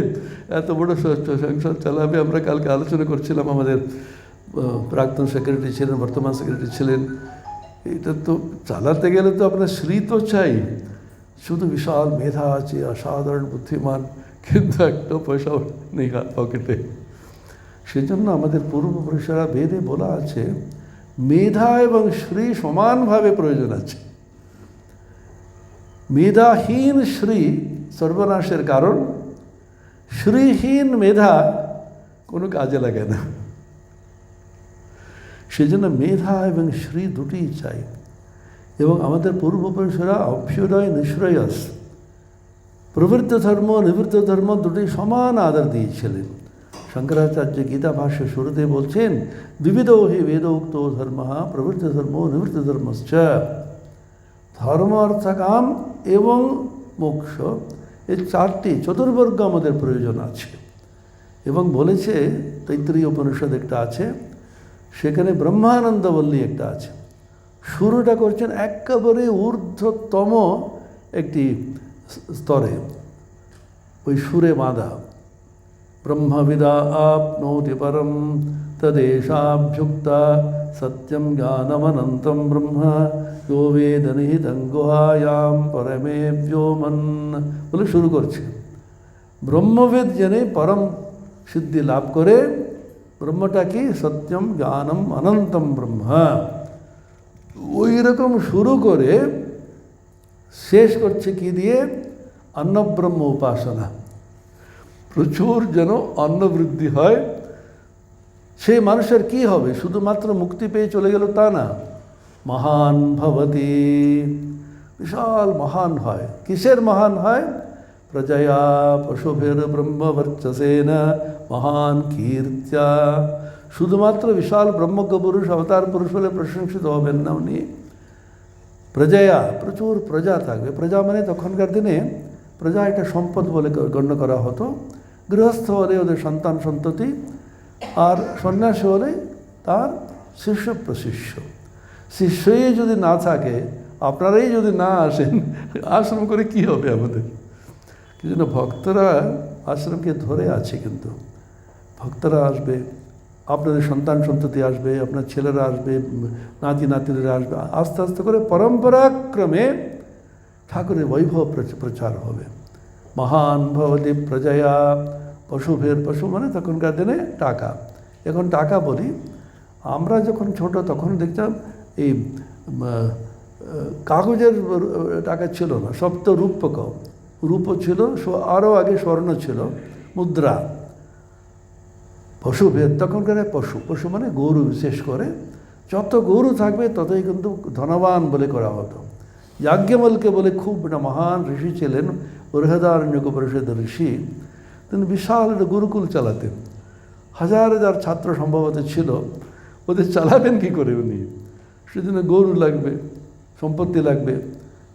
এত বড় সংসার চালাবে। আমরা কালকে আলোচনা করছিলাম, আমাদের প্রাক্তন সেক্রেটারি ছিলেন, বর্তমান সেক্রেটারি ছিলেন, এটা তো চালাতে গেলে তো আপনার শ্রী তো চাই। শুধু বিশাল মেধা আছে, অসাধারণ বুদ্ধিমান, কিন্তু একটা পয়সাও নেই পকেটে। সেজন্য আমাদের পূর্বপুরুষেরা বেদে বলা আছে মেধা এবং শ্রী সমানভাবে প্রয়োজন আছে। মেধাহীন শ্রী সর্বনাশের কারণ, শ্রীহীন মেধা কোনো কাজে লাগে না। সেজন্য মেধা এবং শ্রী দুটিই চাই। এবং আমাদের পূর্বপুরুষেরা অভ্যুদয় নিঃশ্রেয়স, প্রবৃত্ত ধর্ম নিবৃত্ত ধর্ম দুটি সমান আদর দিয়েছিলেন। শঙ্করাচার্য গীতা ভাষ্য শুরুতে বলছেন বিবিধো হি বেদোক্ত ধর্ম প্রবৃত্ত ধর্ম নিবৃত্ত ধর্মশ্চ। ধর্ম অর্থ কাম এবং মোক্ষ, এই চারটি চতুর্বর্গ আমাদের প্রয়োজন আছে। এবং বলেছে তৈত্তরীয় উপনিষদ একটা আছে, সেখানে ব্রহ্মানন্দবল্লী একটা আছে। শুরুটা করছেন একেবারে ঊর্ধ্বতম একটি স্তরে, ওই সুরে বাঁধা ব্রহ্মবিদা আপনোতি পরম তদেশাভ্যুক্তা সত্যম জ্ঞানমনন্তম ব্রহ্ম यो वेद निहितं गुहायां परमे व्योमन বলে শুরু করছে। ব্রহ্মবেদ জেনে পরম সিদ্ধি লাভ করে, ব্রহ্মটা কি? সত্যম জ্ঞানম অনন্তম ব্রহ্ম। ওই রকম শুরু করে শেষ করছে কি দিয়ে? অন্নব্রহ্ম উপাসনা। প্রচুর যেন অন্ন বৃদ্ধি হয়। সেই মানুষের কি হবে? শুধুমাত্র মুক্তি পেয়ে চলে গেল তা না, মহান ভবতি, বিশাল মহান হয়। কিসের মহান হয়? প্রজয়া পশুভের ব্রহ্মবর্চসেন মহান কীর্ত্যা। শুধুমাত্র বিশাল ব্রহ্মজ্ঞ পুরুষ, অবতার পুরুষ হলে প্রশংসিত হবেন না উনি। প্রজয়া, প্রচুর প্রজা থাকবে। প্রজা মানে তখনকার দিনে প্রজা একটা সম্পদ বলে গণ্য করা হতো। গৃহস্থ হলে ওদের সন্তান সন্ততি, আর সন্ন্যাসী হলে তার শিষ্য প্রশিষ্য। শিষ্যই যদি না থাকে, আপনারাই যদি না আসেন, আশ্রম করে কি হবে আমাদের? কি জন্য ভক্তরা আশ্রমকে ধরে আছে, কিন্তু ভক্তরা আসবে, আপনাদের সন্তান সন্ততি আসবে, আপনার ছেলেরা আসবে, নাতি নাতিরা আসবে, আস্তে আস্তে করে পরম্পরাক্রমে ঠাকুরের বৈভব প্রচার হবে। মহান ভবতি প্রজয়া পশুভের, পশু মানে তখনকার দিনে টাকা। এখন টাকা বলি, আমরা যখন ছোট তখন দেখতাম এই কাগজের টাকা ছিল না, সব তো রূপক, রূপও ছিল, আরও আগে স্বর্ণ ছিল, মুদ্রা। পশুভেদ, তখনকার পশু, পশু মানে গরু, বিশেষ করে যত গরু থাকবে ততই কিন্তু ধনবান বলে করা হতো। যাজ্ঞবল্ক্য বলে খুব একটা মহান ঋষি ছিলেন, বৃহদারণ্যক পরিষদের ঋষি। তিনি বিশাল একটা গুরুকুল চালাতেন, হাজার হাজার ছাত্র সম্ভবত ছিল। ওদের চালাবেন কী করে উনি? সেজন্য গরু লাগবে, সম্পত্তি লাগবে।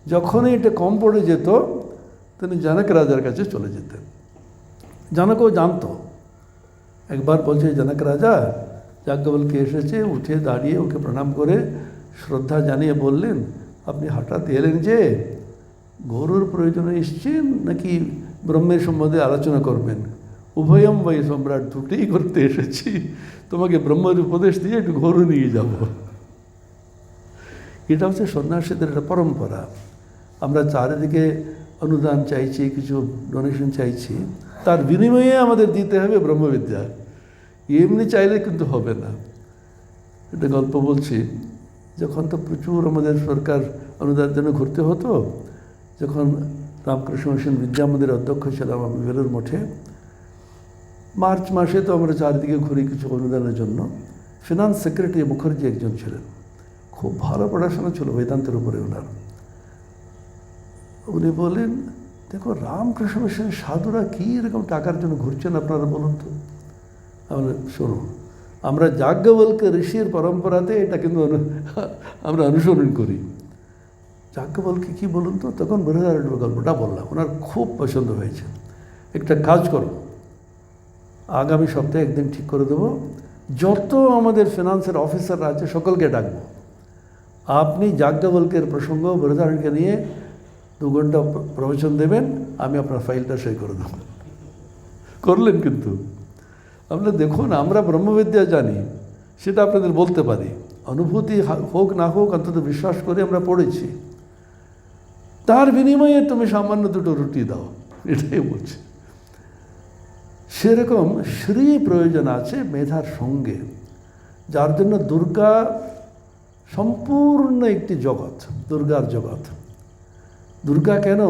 যখনই এটা কম পড়ে যেত, তিনি জনক রাজার কাছে চলে যেতেন। জনকও জানতো। একবার বলছে, জনক রাজা যাজ্ঞবল্ক্য এসেছে, উঠে দাঁড়িয়ে ওকে প্রণাম করে শ্রদ্ধা জানিয়ে বললেন, আপনি হঠাৎ এলেন যে, গরুর প্রয়োজনে এসছেন নাকি ব্রহ্মের সম্বন্ধে আলোচনা করবেন? উভয়ম বৈ সম্রাট, দুটোই করতে এসেছি। তোমাকে ব্রহ্মের উপদেশ দিয়ে একটু গরু নিয়ে যাব। এটা হচ্ছে সন্ন্যাসীদের একটা পরম্পরা। আমরা চারিদিকে অনুদান চাইছি, কিছু ডোনেশন চাইছি, তার বিনিময়ে আমাদের দিতে হবে ব্রহ্মবিদ্যা। এমনি চাইলে কিন্তু হবে না। একটা গল্প বলছি, যখন তো প্রচুর আমাদের সরকার অনুদান জন্য ঘুরতে হতো, যখন রামকৃষ্ণ মিশন বিদ্যা মন্দিরের অধ্যক্ষ ছিলাম আমি বেলুর মঠে, মার্চ মাসে তো আমরা চারিদিকে ঘুরি কিছু অনুদানের জন্য। ফিনান্স সেক্রেটারি মুখার্জি একজন ছিলেন, খুব ভালো পড়াশোনা ছিল বেদান্তের উপরে ওনার। উনি বলেন, দেখো রামকৃষ্ণ মিশনের সাধুরা কী এরকম টাকার জন্য ঘুরছেন আপনারা বলুন তো। আমরা শুনুন, আমরা যাজ্ঞবল্ক্য ঋষির পরম্পরাতে এটা কিন্তু আমরা অনুসরণ করি। যাজ্ঞবল্ক্য কী বলুন তো, তখন বৃহদারণ্যক গল্পটা বললাম, ওনার খুব পছন্দ হয়েছে। একটা কাজ করো, আগামী সপ্তাহে একদিন ঠিক করে দেবো, যত আমাদের ফিনান্সের অফিসাররা আছে সকলকে ডাকবো, আপনি যাজ্ঞবল্ক্যের প্রসঙ্গ বৃহদারণ্যকে নিয়ে 2 ঘন্টা প্রবচন দেবেন, আমি আপনার ফাইলটা সই করে দেবো। করলেন কিন্তু। আপনারা দেখুন, আমরা ব্রহ্মবিদ্যা জানি, সেটা আপনাদের বলতে পারি, অনুভূতি হোক না হোক অন্তত বিশ্বাস করে আমরা পড়েছি, তার বিনিময়ে তুমি সামান্য 2টো রুটি দাও, এটাই বলছি। সেরকম শ্রী প্রয়োজন আছে মেধার সঙ্গে, যার জন্য দুর্গা সম্পূর্ণ একটি জগৎ, দুর্গার জগৎ। দুর্গা কেন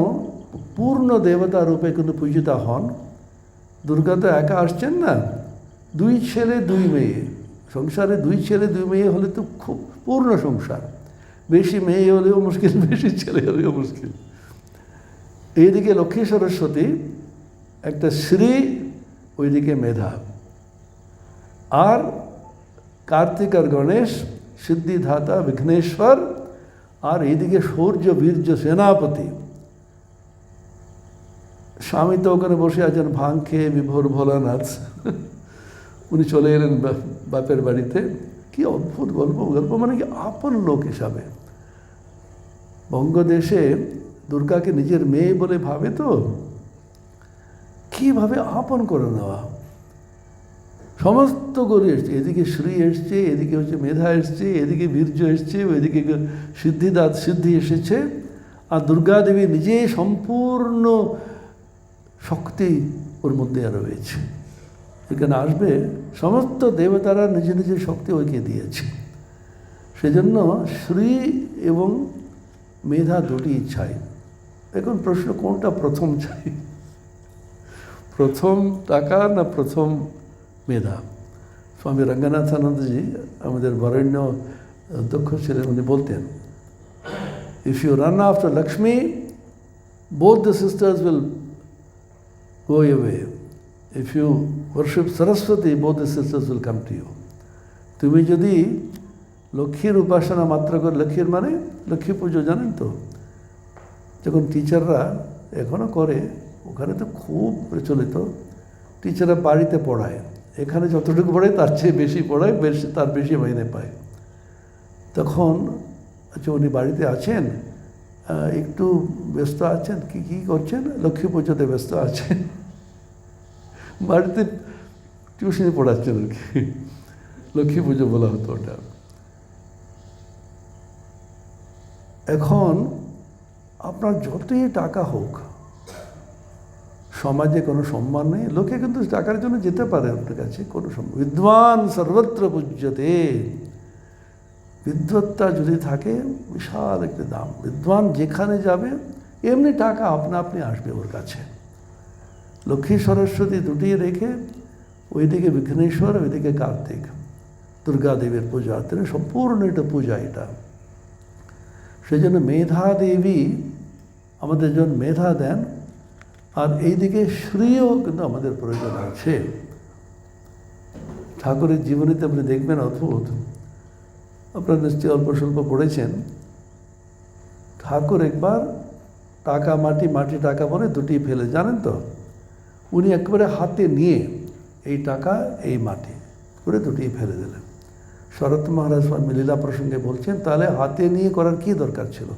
পূর্ণ দেবতা রূপে কিন্তু পূজিতা হন? দুর্গা তো একা আসছেন না, 2 ছেলে 2 মেয়ে, সংসারে 2 ছেলে 2 মেয়ে হলে তো খুব পূর্ণ সংসার। বেশি মেয়ে হলেও মুশকিল, বেশি ছেলে হলেও মুশকিল। এইদিকে লক্ষ্মী সরস্বতী, একটা শ্রী, ওইদিকে মেধা, আর কার্তিক আর গণেশ সিদ্ধিদাতা বিঘ্নেশ্বর, আর এইদিকে সূর্য বীর্য সেনাপতি। স্বামী তো ওখানে বসে আছেন ভাং খেয়ে বিভোর ভোলানাথ, উনি চলে এলেন বাপের বাড়িতে। কি অদ্ভুত গল্প, গল্প মানে কি আপন লোক হিসাবে। বঙ্গদেশে দুর্গাকে নিজের মেয়ে বলে ভাবে তো, কীভাবে আপন করে নেওয়া। সমস্ত গরু এসছে, এদিকে শ্রী এসছে, এদিকে হচ্ছে মেধা এসছে, এদিকে বীর্য এসছে, ওইদিকে সিদ্ধি এসেছে, আর দুর্গা দেবী নিজে সম্পূর্ণ শক্তি ওর মধ্যে রয়েছে। এখানে আসবে সমস্ত দেবতারা নিজে নিজের শক্তি ওইকে দিয়েছে। সেজন্য শ্রী এবং মেধা 2টি চাই। এখন প্রশ্ন, কোনটা প্রথম চাই? প্রথম টাকা না প্রথম মেধা? স্বামী রঙ্গনাথানন্দজি আমাদের বরেণ্য অধ্যক্ষ ছিলেন, উনি বলতেন, if you run after Lakshmi, both the sisters will go away. If you worship Saraswati, both the sisters will come to you. তুমি যদি লক্ষ্মীর উপাসনা মাত্র করে, লক্ষ্মীর মানে লক্ষ্মী পুজো জানেন তো, যখন টিচাররা এখনও করে, ওখানে তো খুব প্রচলিত, টিচাররা বাড়িতে পড়ায়, এখানে যতটুকু পড়ায় তার চেয়ে বেশি পড়ায়, তার বেশি মাইনে পায়। তখন আচ্ছা, উনি বাড়িতে আছেন, একটু ব্যস্ত আছেন, কী করছেন? লক্ষ্মী পুজোতে ব্যস্ত আছেন, বাড়িতে টিউশনি পড়াচ্ছেন আর কি, লক্ষ্মী পুজো বলা হতো ওটা। এখন আপনার যতই টাকা হোক, সমাজে কোনো সম্মান নেই, লোকে কিন্তু টাকার জন্য যেতে পারে আপনার কাছে, কোনো সম্মান। বিদ্বান সর্বত্র পূজ্যতে, বিদ্বত্তা যদি থাকে বিশাল একটা দাম। বিদ্বান যেখানে যাবে এমনি টাকা আপনা আপনি আসবে ওর কাছে। লক্ষ্মী সরস্বতী 2টি রেখে, ওইদিকে বিঘ্নেশ্বর, ওইদিকে কার্তিক, দুর্গা দেবীর পূজা, সম্পূর্ণ এটা পূজা এটা। সেই জন্য মেধা দেবী আমাদের জন্য মেধা দেন, আর এইদিকে শ্রীও কিন্তু আমাদের প্রয়োজন আছে। ঠাকুরের জীবনীতে আপনি দেখবেন অদ্ভুত, আপনারা নিশ্চয়ই অল্প স্বল্প পড়েছেন। ঠাকুর একবার টাকা মাটি, মাটি টাকা বলে 2টি ফেলে, জানেন তো, উনি একেবারে হাতে নিয়ে এই টাকা এই মাটি করে 2টি ফেলে দিলেন। শরৎ মহারাজ স্বামী লীলা প্রসঙ্গে বলছেন, তাহলে হাতে নিয়ে করার কি দরকার ছিল?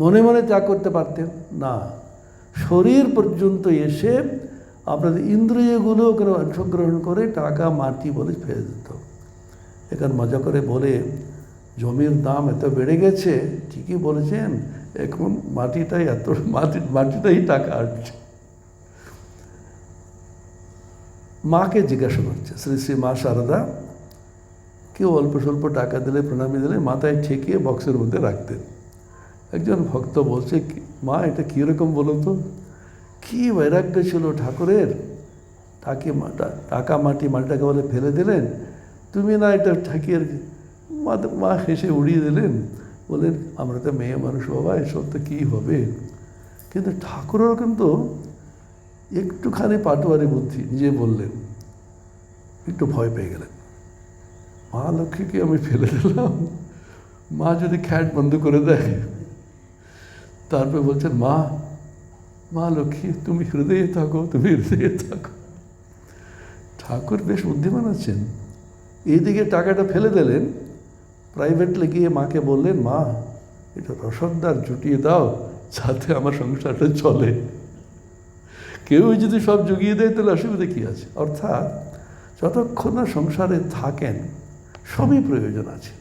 মনে মনে ত্যাগ করতে পারতেন না, শরীর পর্যন্ত এসে আপনাদের ইন্দ্রিয়গুলো ওখানে অংশগ্রহণ করে টাকা মাটি বলে ফেলে দিত। এখানে মজা করে বলে, জমির দাম এত বেড়ে গেছে, ঠিকই বলেছেন, এখন মাটিটাই এত, মাটিটাই টাকা আসছে। মাকে জিজ্ঞাসা করছে, শ্রী শ্রী মা শারদা, কেউ অল্প স্বল্প টাকা দিলে, প্রণামী দিলে মাথায় ঠেকিয়ে বক্সের মধ্যে রাখতেন। একজন ভক্ত বলছে, মা এটা কীরকম বলো তো, কী বৈরাগ্য ছিল ঠাকুরের, টাকা মাটি, মাটিটাকে বলে ফেলে দিলেন, তুমি না এটা ঠাকিয়ে। মা হেসে উড়িয়ে দিলেন, বলেন, আমরা তো মেয়ে মানুষ বাবা, এসব তো কী হবে। কিন্তু ঠাকুরেরও কিন্তু একটুখানি পাটোয়ারি বুদ্ধি, নিজে বললেন, একটু ভয় পেয়ে গেলেন। মা লক্ষ্মীকে আমি ফেলে দিলাম, মা যদি খ্যাট বন্ধ করে দেয়। তারপরে বলছেন, মা মা লক্ষ্মী তুমি হৃদয়ে থাকো, তুমি হৃদয়ে থাকো। ঠাকুর বেশ বুদ্ধিমান আছেন, এইদিকে টাকাটা ফেলে দিলেন, প্রাইভেটলি গিয়ে মাকে বললেন, মা এটা রসদদার জুটিয়ে দাও যাতে আমার সংসারটা চলে। কেউ যদি সব জুগিয়ে দেয় তাহলে অসুবিধা কী আছে? অর্থাৎ যতক্ষণ না সংসারে থাকেন সবই প্রয়োজন আছে।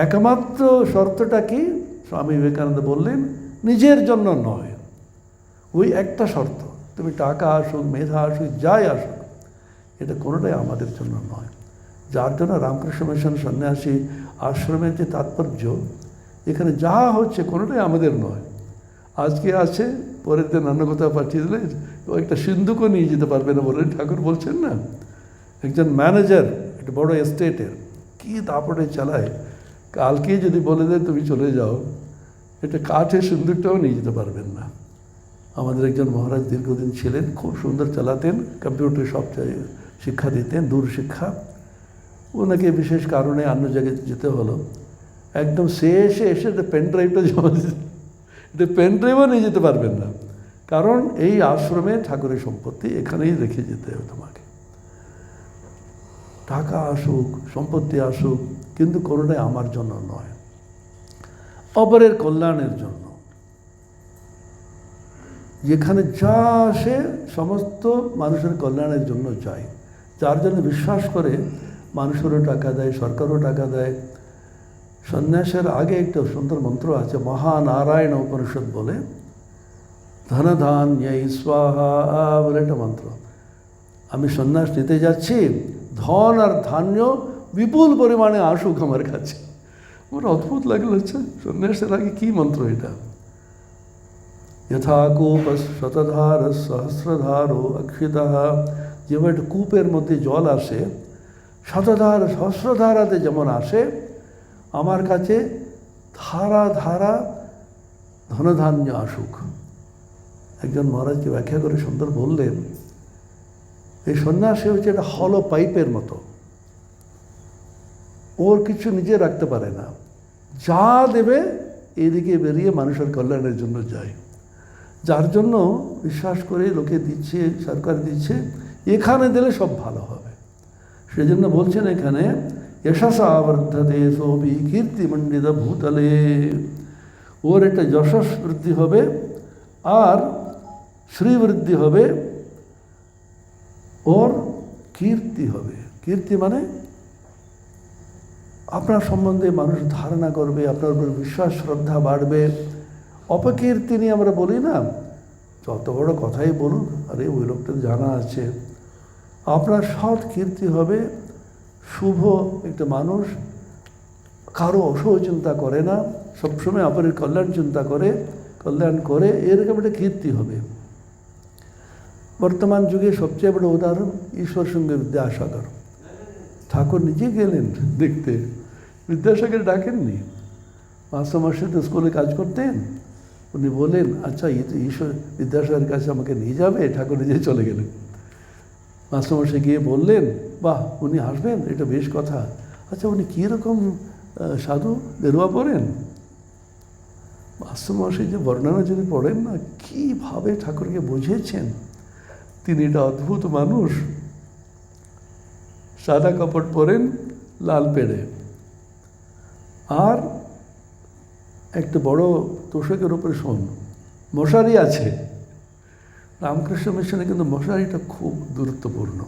একমাত্র শর্তটা কি? স্বামী বিবেকানন্দ বললেন, নিজের জন্য নয়। ওই একটা শর্ত, তুমি টাকা আসুক, মেধা আসুক, যাই আসুক, এটা কোনোটাই আমাদের জন্য নয়। যার জন্য রামকৃষ্ণ মিশন সন্ন্যাসী আশ্রমের যে তাৎপর্য, এখানে যা হচ্ছে কোনোটাই আমাদের নয়। আজকে আছে, পরের দিন অন্য কোথাও পাঠিয়ে দিলে ও একটা সিন্ধুকও নিয়ে যেতে পারবে না বলে ঠাকুর বলছেন না। একজন ম্যানেজার একটা বড় এস্টেটের কী দাপটে চালায়, কালকেই যদি বলে দেয় তুমি চলে যাও, এটা কাঠের সিন্দুকটাও নিয়ে যেতে পারবেন না। আমাদের একজন মহারাজ দীর্ঘদিন ছিলেন, খুব সুন্দর চালাতেন, কম্পিউটার সব শিক্ষা দিতেন, দূর শিক্ষা। ওনাকে বিশেষ কারণে অন্য জায়গায় যেতে হলো। একদম শেষে এসে একটা পেন ড্রাইভটা জমা দিতে, এটা পেন ড্রাইভও নিয়ে যেতে পারবেন না, কারণ এই আশ্রমে ঠাকুরের সম্পত্তি, এখানেই রেখে যেতে হবে তোমাকে। টাকা আসুক, সম্পত্তি আসুক, কিন্তু কোনোটাই আমার জন্য নয়, অপরের কল্যাণের জন্য। যেখানে যা আসে সমস্ত মানুষের কল্যাণের জন্য যায়। যার জন্য বিশ্বাস করে মানুষেরও টাকা দেয়, সরকারও টাকা দেয়। সন্ন্যাসের আগে একটা সুন্দর মন্ত্র আছে, মহানারায়ণ উপনিষদ বলে, ধনধান্যৈ স্বাহা বলে একটা মন্ত্র। আমি সন্ন্যাস নিতে যাচ্ছি, ধন আর ধান্য বিপুল পরিমাণে আসুক আমার কাছে। আমার অদ্ভুত লাগলো, হচ্ছে সন্ন্যাসের আগে কী মন্ত্র এটা? যথা কূপ শতধার সহস্রধারো অক্ষিতঃ, যেমন একটা কূপের মধ্যে জল আসে, শতধার সহস্রধারাতে যেমন আসে, আমার কাছে ধারা ধারা ধনধান্য আসুক। একজন মহারাজকে ব্যাখ্যা করে সুন্দর বললেন, এই সন্ন্যাসী হচ্ছে একটা হলো পাইপের মতো, ওর কিছু নিজে রাখতে পারে না, যা দেবে এদিকে বেরিয়ে মানুষের কল্যাণের জন্য যায়। যার জন্য বিশ্বাস করে লোকে দিচ্ছে, সরকার দিচ্ছে, এখানে দিলে সব ভালো হবে। সেজন্য বলছেন এখানে, যশসা বর্ধতে সোপি কীর্তিমণ্ডিত ভূতলে, ওর একটা যশস বৃদ্ধি হবে আর শ্রীবৃদ্ধি হবে, ওর কীর্তি হবে। কীর্তি মানে আপনার সম্বন্ধে মানুষ ধারণা করবে, আপনার উপর বিশ্বাস শ্রদ্ধা বাড়বে। অপকীর্তি নিয়ে আমরা বলি না, যত বড় কথাই বলুক, আরে ওই লোকটা জানা আছে। আপনার সৎ কীর্তি হবে, শুভ একটা মানুষ, কারো অশুভ চিন্তা করে না, সবসময় অপরের কল্যাণ চিন্তা করে, কল্যাণ করে, এরকম একটা কীর্তি হবে। বর্তমান যুগে সবচেয়ে বড় উদাহরণ ঈশ্বর সঙ্গে বিদ্যাসাগর। ঠাকুর নিজে গেলেন দেখতে, বিদ্যাসাগর ডাকেননি। মাস্টারমশাই তো স্কুলে কাজ করতেন, উনি বলেন, আচ্ছা ঈশ্বর বিদ্যাসাগরের কাছে আমাকে নিয়ে যাবে? ঠাকুর নিজে চলে গেলেন। মাস্টারমশাই গিয়ে বললেন, বাহ উনি আসবেন, এটা বেশ কথা। আচ্ছা উনি কীরকম সাধু, বেরোয়া পড়েন? মাস্টারমশাই যে বর্ণনা যদি পড়েন না, কীভাবে ঠাকুরকে বুঝিয়েছেন। তিনি এটা অদ্ভুত মানুষ, সাদা কাপড় পরেন, লাল পেড়ে, আর একটা বড় তোষকের উপরে শোন, মশারি আছে। রামকৃষ্ণ মিশনে কিন্তু মশারিটা খুব গুরুত্বপূর্ণ।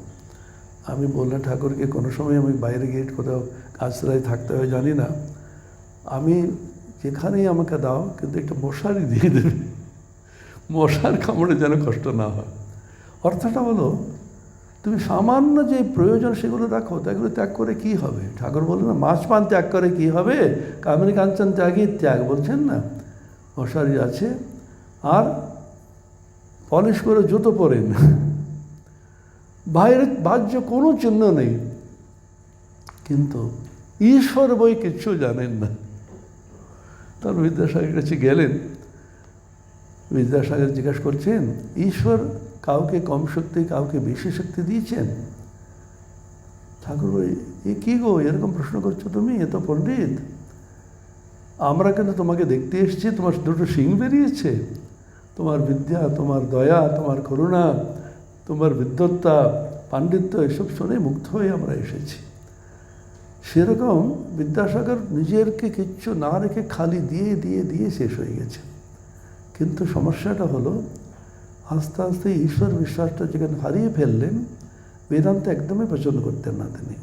আমি বললাম ঠাকুরকে, কোনো সময় আমি বাইরে গিয়ে কোথাও আশ্রয় থাকতে হয় জানি না, আমি যেখানেই আমাকে দাও কিন্তু একটা মশারি দিয়ে দেবে, মশার কামড়ে যেন কষ্ট না হয়। অর্থটা হলো, তুমি সামান্য যে প্রয়োজন সেগুলো রাখো, তাগুলো ত্যাগ করে কি হবে? ঠাকুর বললেন না, মাছ পান ত্যাগ করে কি হবে, কামিনী কাঞ্চন ত্যাগই ত্যাগ, বলছেন না। মশারি আছে, আর পলিশ করে জুতো পরেন, বাইরে বাহ্য কোনো চিহ্ন নেই, কিন্তু ঈশ্বর বই কিচ্ছু জানেন না। তার বিদ্যাসাগরের কাছে গেলেন, বিদ্যাসাগর জিজ্ঞাসা করছেন, ঈশ্বর কাউকে কম শক্তি কাউকে বেশি শক্তি দিয়েছেন? ঠাকুর বলে, এ কী গো, এরকম প্রশ্ন করছো তুমি, এ তো পণ্ডিত। আমরা কিন্তু তোমাকে দেখতে এসেছি, তোমার দুটো শিং বেরিয়েছে, তোমার বিদ্যা, তোমার দয়া, তোমার করুণা, তোমার বিদ্বত্তা, পাণ্ডিত্য, এসব শুনে মুগ্ধ হয়ে আমরা এসেছি। সেরকম বিদ্যাসাগর নিজেরকে কিচ্ছু না রেখে খালি দিয়ে দিয়ে দিয়ে শেষ হয়ে গেছে। কিন্তু সমস্যাটা হলো, আস্তে আস্তে ঈশ্বর বিশ্বাসটা যেখানে হারিয়ে ফেললেন, বেদান্ত একদমই পছন্দ করতেন না তিনি।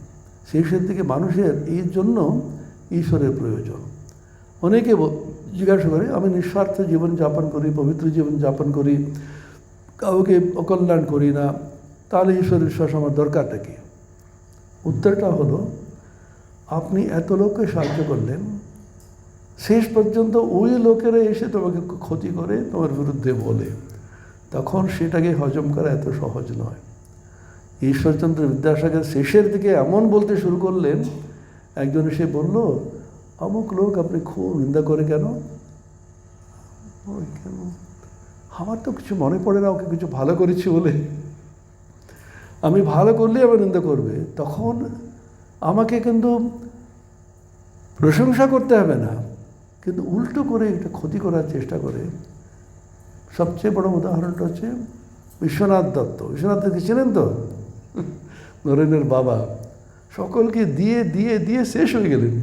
শেষের দিকে মানুষের এই জন্য ঈশ্বরের প্রয়োজন। অনেকে জিজ্ঞাসা করে, আমি নিঃস্বার্থ জীবন যাপন করি, পবিত্র জীবন যাপন করি, কাউকে অকল্যাণ করি না, তাহলে ঈশ্বর বিশ্বাস আমার দরকারটা কি? উত্তরটা হলো, আপনি এত লোককে সাহায্য করলেন, শেষ পর্যন্ত ওই লোকেরা এসে তোমাকে ক্ষতি করে, তোমার বিরুদ্ধে বলে, তখন সেটাকে হজম করা এত সহজ নয়। ঈশ্বরচন্দ্র বিদ্যাসাগর শেষের দিকে এমন বলতে শুরু করলেন, একজন এসে বলল, অমুক লোক আপনি খুব নিন্দা করে কেন? কেন, আমার তো কিছু মনে পড়ে না, ওকে কিছু ভালো করেছি বলে। আমি ভালো করলেই আমার নিন্দা করবে, তখন আমাকে কিন্তু প্রশংসা করতে হবে না, কিন্তু উল্টো করে এটা ক্ষতি করার চেষ্টা করে। সবচেয়ে বড় উদাহরণটা হচ্ছে বিশ্বনাথ দত্ত। বিশ্বনাথ দত্ত ছিলেন তো নরেনের বাবা, সকলকে দিয়ে দিয়ে দিয়ে শেষ হয়ে গেলেন।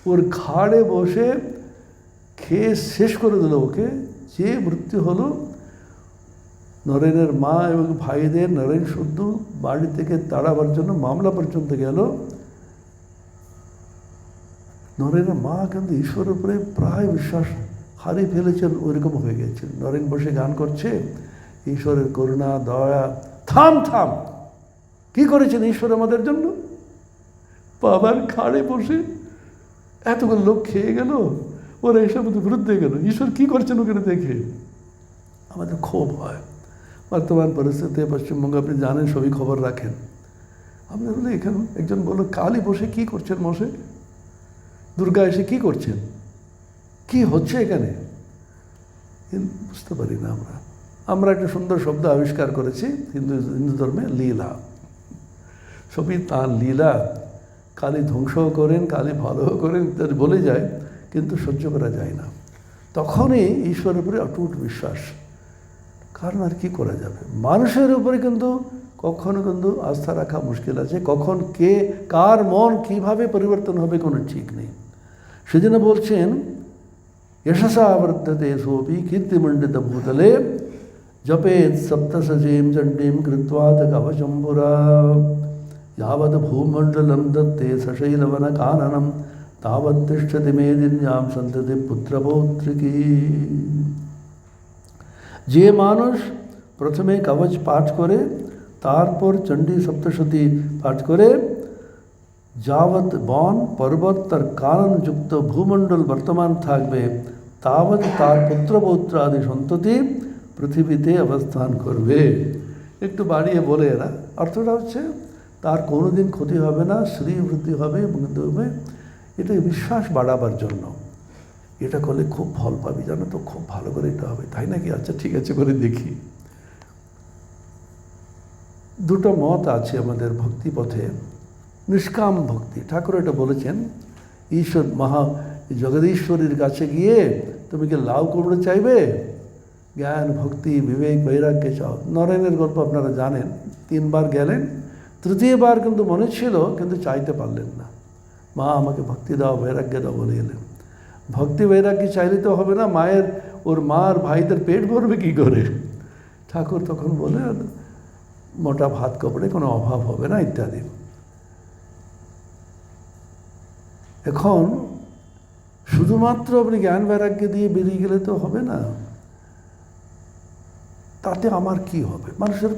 ওর ঘাড়ে বসে খেয়ে শেষ করে দিল ওকে। যে মৃত্যু হলো, নরেনের মা এবং ভাইদের নরেন শুদ্ধ বাড়ি থেকে তাড়াবার জন্য মামলা পর্যন্ত গেল। নরেনের মা কিন্তু ঈশ্বরের উপরে প্রায় বিশ্বাস হারিয়ে ফেলেছেন, ওইরকম হয়ে গেছেন। নরেন বসে গান করছে, ঈশ্বরের করুণা দয়া। থাম থাম, কি করেছেন ঈশ্বর আমাদের জন্য? বাবার ঘাড়ে বসে এতগুলো লোক খেয়ে গেল, ওরা এসব বিরুদ্ধে গেল, ঈশ্বর কি করছেন ওখানে দেখে আমাদের ক্ষোভ হয়। বর্তমান পরিস্থিতি পশ্চিমবঙ্গে আপনি জানেন, সবই খবর রাখেন। আমরা বলি, এখানে একজন বলল, কালী বসে কি করছেন মশে? দুর্গা এসে কি করছেন? কি হচ্ছে এখানে? বুঝতে পারি না। আমরা একটা সুন্দর শব্দ আবিষ্কার করেছি হিন্দু ধর্মে, লীলা। সবই তাঁর লীলা। কালী ধ্বংসও করেন, কালী ভালোও করেন, ইত্যাদি বলে যায়, কিন্তু সহ্য করা যায় না। তখনই ঈশ্বরের উপরে অটুট বিশ্বাস। কারণ আর কি করা যাবে? মানুষের উপরে কিন্তু কখনো কিন্তু আস্থা রাখা মুশকিল আছে। কখন কে কার মন কিভাবে পরিবর্তন হবে কোনো ঠিক নেই। সেজন্য বলছেন, यशसा वर्तते सोऽपि कीर्तिमण्डितभूतले जपेत् सप्तसजीं चण्डीं कृत्वाथ कवचं पुरा यावत् भूमण्डलं दत्ते सशैलवनकाननं तावत् तिष्ठति मेदिन्यां सन्तति पुत्रपौत्रिकी। যে মানুষ প্রথমে কবচ পাঠ করে, তারপর চণ্ডী সপ্তশতী পাঠ করে, যাবৎ বন পর্বত তার কাননযুক্ত ভূমণ্ডল বর্তমান থাকবে, তাবৎ তার পুত্রপৌত্র আদি সন্ততি পৃথিবীতে অবস্থান করবে। একটু বাড়িয়ে বলে এরা, অর্থটা হচ্ছে তার কোনো দিন ক্ষতি হবে না, শ্রী বৃদ্ধি হবে, বৃদ্ধি হবে। এটা বিশ্বাস বাড়াবার জন্য। এটা করলে খুব ফল পাবি, জানো তো, খুব ভালো করে এটা হবে, তাই নাকি? আচ্ছা ঠিক আছে, করে দেখি। দুটো মত আছে আমাদের ভক্তি পথে। নিষ্কাম ভক্তি, ঠাকুর এটা বলেছেন, ঈশ্বর জগদীশ্বরীর কাছে গিয়ে তুমি কি লাউ কুমড়ো চাইবে? জ্ঞান ভক্তি বিবেক বৈরাগ্য চাও। নরেনের গল্প আপনারা জানেন, 3 বার গেলেন, তৃতীয়বার কিন্তু মনে ছিল, কিন্তু চাইতে পারলেন না। মা আমাকে ভক্তি দাও, বৈরাগ্য দাও বলে গেলেন। ভক্তি বৈরাগ্য চাইলে তো হবে না, ওর মার ভাইদের পেট ভরবে কী করে? ঠাকুর তখন বলে, মোটা ভাত কাপড়ে কোনো অভাব হবে না ইত্যাদি। এখন শুধুমাত্র আপনি জ্ঞান বৈরাগ্য দিয়ে বেরিয়ে গেলে তো হবে না। তাতে আমার কি হবে? মানুষের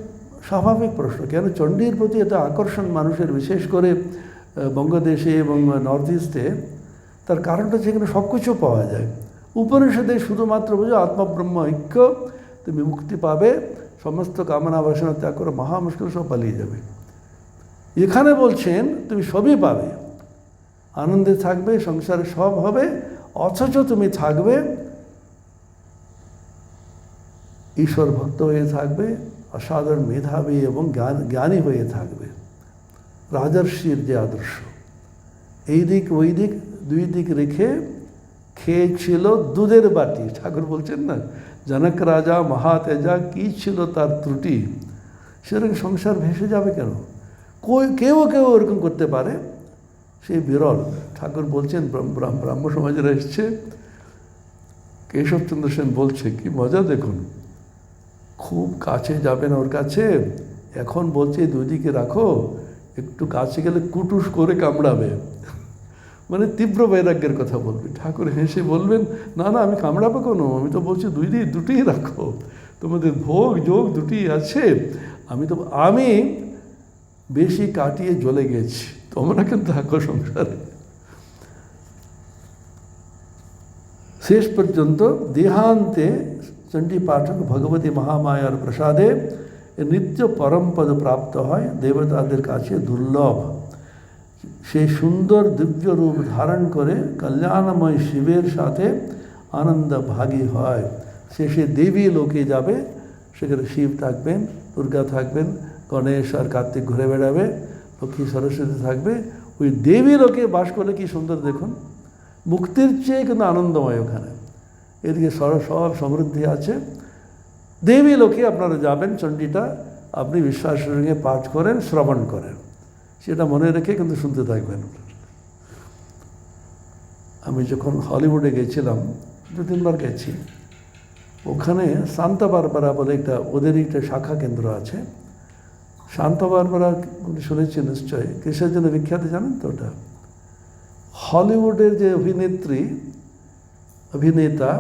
স্বাভাবিক প্রশ্ন, কেন চণ্ডীর প্রতি এত আকর্ষণ মানুষের, বিশেষ করে বঙ্গদেশে এবং নর্থ ইস্টে? তার কারণটা যেখানে সব কিছু পাওয়া যায়। উপনিষদে শুধুমাত্র বুঝো আত্মব্রহ্ম ঐক্য, তুমি মুক্তি পাবে, সমস্ত কামনা বাসনা ত্যাগ করে মহা মুশকিল সব পালিয়ে যাবে। এখানে বলছেন তুমি সবই পাবে, আনন্দে থাকবে, সংসারে সব হবে, অথচ তুমি থাকবে ঈশ্বর ভক্ত হয়ে থাকবে, অসাধারণ মেধাবী এবং জ্ঞানী হয়ে থাকবে। রাজর্ষির যে আদর্শ, এই দিক ওই দিক দুই দিক রেখে খেয়েছিল দুধের বাটি। ঠাকুর বলছেন না, জনক রাজা মহাতেজা, কী ছিল তার ত্রুটি। সেরকম সংসার ভেসে যাবে কেন? কেউ ওরকম করতে পারে, সেই বিরল। ঠাকুর বলছেন, ব্রাহ্ম সমাজেরা এসছে, কেশবচন্দ্র সেন বলছে, কি মজা দেখুন, খুব কাছে যাবেন ওর কাছে, এখন বলছে দুই দিকে রাখো, একটু কাছে গেলে কুটুস করে কামড়াবে, মানে তীব্র বৈরাগ্যের কথা বলবে। ঠাকুর হেসে বলবেন, না না, আমি কামড়াবো কোনো, আমি তো বলছি দুটিই রাখো, তোমাদের ভোগ যোগ দুটি আছে, আমি বেশি কাটিয়ে জ্বলে গেছি, তোমরা কিন্তু থাকো সংসারে। শেষ পর্যন্ত দেহান্তে চণ্ডী পাঠক ভগবতী মহামায়ার প্রসাদে নিত্য পরমপদ প্রাপ্ত হয়, দেবতাদের কাছে দুর্লভ। সেই সুন্দর দিব্য রূপ ধারণ করে কল্যাণময় শিবের সাথে আনন্দ ভাগী হয়। শেষে দেবী লোকে যাবে, সেখানে শিব থাকবেন, দুর্গা থাকবেন, গণেশ আর কার্তিক ঘুরে বেড়াবে, লক্ষ্মী সরস্বতী থাকবে। ওই দেবী লোকে বাস করলে কি সুন্দর দেখুন, মুক্তির চেয়ে কিন্তু আনন্দময় ওখানে। এদিকে সব সমৃদ্ধি আছে। দেবী লোকে আপনারা যাবেন, চণ্ডীটা আপনি বিশ্বাসের সঙ্গে পাঠ করেন, শ্রবণ করেন, সেটা মনে রেখে কিন্তু শুনতে থাকবেন। আমি যখন হলিউডে গেছিলাম, 2-3 বার গেছি, ওখানে সান্তা বারবারা বলে ওদেরই একটা শাখা কেন্দ্র আছে। সান্তা বারবারা শুনেছি নিশ্চয়, কিসের জন্য বিখ্যাত জানেন তো? ওটা হলিউডের যে অভিনেতা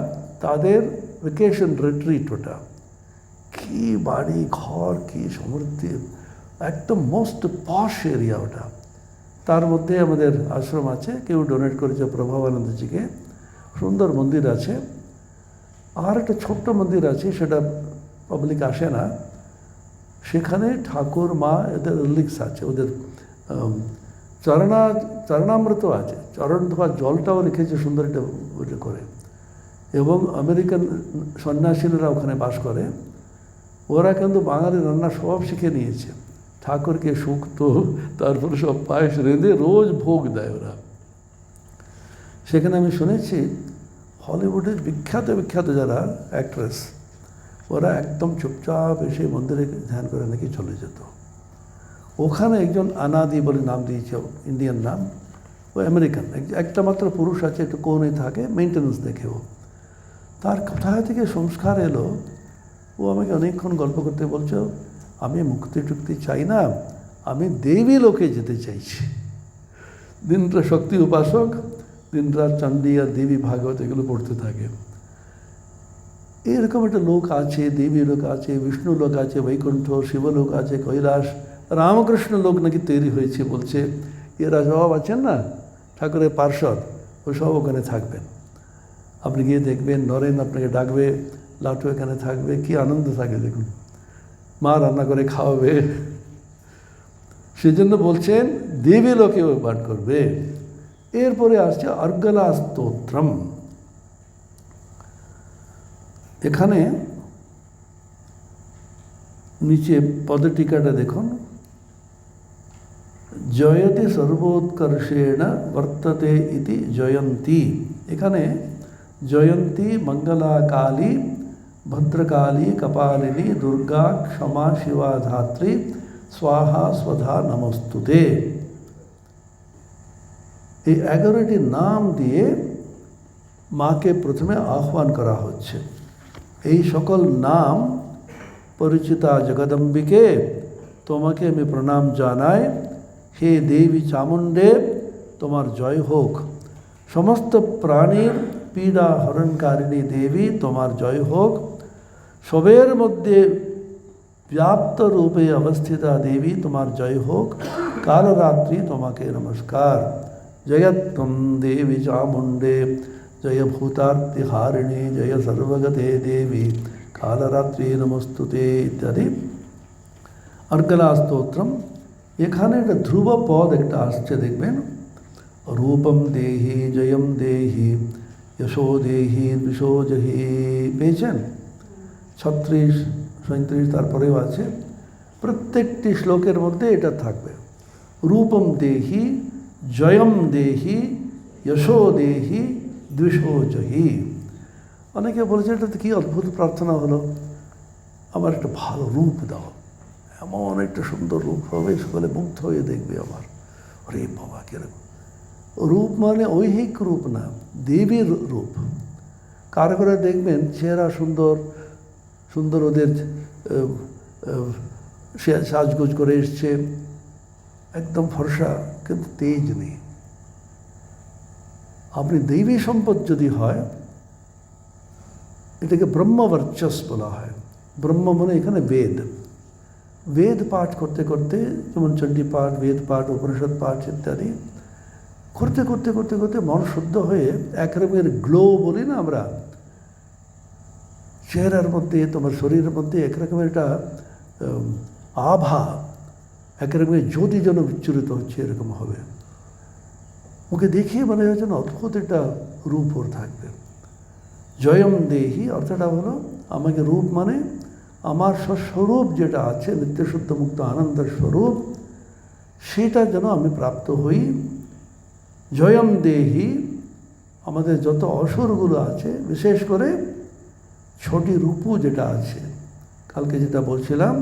তাদের ভ্যাকেশন রিট্রিট। ওটা কি বাড়ি ঘর, কি সমৃদ্ধি, একদম মোস্ট পশ এরিয়া ওটা। তার মধ্যে আমাদের আশ্রম আছে, কেউ ডোনেট করেছে প্রভাবানন্দজিকে, সুন্দর মন্দির আছে। আর একটা ছোট্ট মন্দির আছে, সেটা পাবলিক আসে না, সেখানে ঠাকুর মা এদের উল্লেখ আছে, ওদের চরণামৃত আছে, চরণ ধোয়া জলটাও রেখেছে সুন্দর এটা করে। এবং আমেরিকান সন্ন্যাসীরা ওখানে বাস করে, ওরা কিন্তু বাঙালি রান্না সব শিখে নিয়েছে। ঠাকুরকে শুক্তো, তারপরে সব পায়েস রেঁধে রোজ ভোগ দেয় ওরা। সেখানে আমি শুনেছি হলিউডের বিখ্যাত যারা অ্যাক্ট্রেস, ওরা একদম চুপচাপ এসে মন্দিরে ধ্যান করে নাকি চলে যেত। ওখানে একজন আনাদি বলে নাম দিয়েছে, ইন্ডিয়ান নাম, ও আমেরিকান, একটা মাত্র পুরুষ আছে, একটু কোণে থাকে, মেনটেন্যান্স দেখে। ও তার কোথায় থেকে সংস্কার এলো, ও আমাকে অনেকক্ষণ গল্প করতে বলছো, আমি মুক্তি টুক্তি চাই না, আমি দেবী লোকে যেতে চাইছি। দিনটা শক্তি উপাসক, দিনরাত চণ্ডী আর দেবী ভাগবত এগুলো পড়তে থাকে। এরকম একটা লোক আছে, দেবী লোক আছে, বিষ্ণু লোক আছে, বৈকুণ্ঠ, শিবলোক আছে, কৈলাস, রামকৃষ্ণ লোক নাকি তৈরি হয়েছে বলছে। এরা সব আছেন না ঠাকুরের পার্ষদ, ও সব ওখানে থাকবেন। আপনি গিয়ে দেখবেন, নরেন আপনাকে ডাকবে, লাটু এখানে থাকবে, কি আনন্দ থাকে দেখুন, মা রান্না করে খাওয়াবে। সেজন্য বলছেন দেবী লোকে ও পাঠ করবে। এরপরে আসছে অর্গলা স্তোত্রম। এখানে নিচে পদটিকাটা দেখুন, জয়তি সর্বোৎকর্ষেণ বর্ততে ইতি জয়ন্তী। এখানে জয়ন্তী মঙ্গলা কালী, ভদ্রকালী, কপালিনী, দুর্গা, ক্ষমা, শিবা, ধাত্রী, স্বাহা স্বধা নমস্তুতে। এই 11টি নাম দিয়ে মাকে প্রথমে আহ্বান করা হচ্ছে। এই সকল নাম, পরিচিতা জগদম্বিকে তোমাকে আমি প্রণাম জানাই, হে দেবী চামুণ্ডে তোমার জয় হোক, সমস্ত প্রাণীর পীড়া হরণকারিণী দেবী তোমার জয় হোক, সবের মধ্যে ব্যাপ্ত রূপে অবস্থিতা দেবী তোমার জয় হোক, কালরাত্রি তোমাকে নমস্কার। জয়ত্বম দেবী চামুণ্ডে, জয় ভূতার্তিহারিণী, জয় সর্বগতে দেবী, কালরাত্রি নমস্তুতে ইত্যাদি অর্গলা স্তোত্রম। এখানে একটা ধ্রুব পদ একটা আসছে দেখবেন, রূপম দেহি, জয়ম দেহি, যশো দেহি, দ্বিষো জহি, পেয়েছেন? 36, 37 তারপরেও আছে। প্রত্যেকটি শ্লোকের মধ্যে এটা থাকবে। রূপম দেহি জয়ম দেহি যশো দেহি দ্বিষো জহি। অনেকে বলেছে এটা তো কী অদ্ভুত প্রার্থনা হলো, আমার একটা ভালো রূপ দাও, এমন একটা সুন্দর রূপ হবে সকলে মুগ্ধ হয়ে দেখবে আমার। আরে বাবা কিরকম রূপ, মানে ঐহিক রূপ না, দেবীর রূপ। কার করে দেখবেন চেহারা সুন্দর সুন্দর, ওদের সাজগোজ করে এসছে, একদম ফর্সা, কিন্তু তেজ নেই। আপনি দৈবী সম্পদ যদি হয়, এটাকে ব্রহ্মবর্চস বলা হয়। ব্রহ্ম মানে এখানে বেদ, বেদ পাঠ করতে করতে, যেমন চণ্ডী পাঠ, বেদ পাঠ, উপনিষদ পাঠ ইত্যাদি করতে করতে করতে করতে মন শুদ্ধ হয়ে একরকমের গ্লো বলি না আমরা, চেহারার মধ্যে, তোমার শরীরের মধ্যে একরকমের একটা আভা, একরকমের জ্যোতি যেন বিচ্ছুরিত হচ্ছে, এরকম হবে। ওকে দেখিয়ে মনে হয় যেন অদ্ভুত একটা রূপ ওর থাকবে। জয়ম দেহি অর্থটা হলো, আমাকে রূপ মানে আমার স্বস্বরূপ যেটা আছে, নিত্যশুদ্ধ মুক্ত আনন্দের স্বরূপ, সেটা যেন আমি প্রাপ্ত হই। জয়ম দেহি, আমাদের যত অসুরগুলো আছে, বিশেষ করে ছোটি রূপু যেটা আছে, কালকে যেটা বলছিলাম,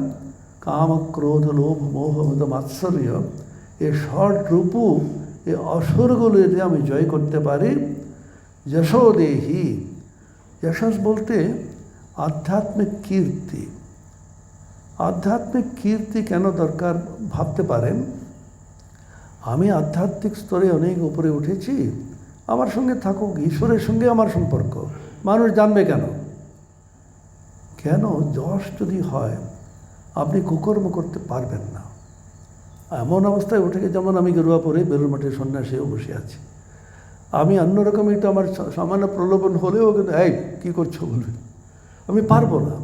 কাম ক্রোধ লোভ মোহ মদ মাৎসর্য, এই ষট রূপু, এই অসুরগুলো যদি আমি জয় করতে পারি। যশো দেহি, যশস বলতে আধ্যাত্মিক কীর্তি। আধ্যাত্মিক কীর্তি কেন দরকার ভাবতে পারেন। আমি আধ্যাত্মিক স্তরে অনেক উপরে উঠেছি, আমার সঙ্গে থাকুক, ঈশ্বরের সঙ্গে আমার সম্পর্ক, মানুষ জানবে কেন? কেন যশ যদি হয়, আপনি কুকর্ম করতে পারবেন না। এমন অবস্থায় উঠে গেছে, যেমন আমি গেরুয়া পরে বেলুর মাঠে সন্ন্যাসীও বসে আছি, আমি অন্যরকম একটু আমার সামান্য প্রলোভন হলেও কিন্তু এই কী করছো বলবে, আমি পারবো না।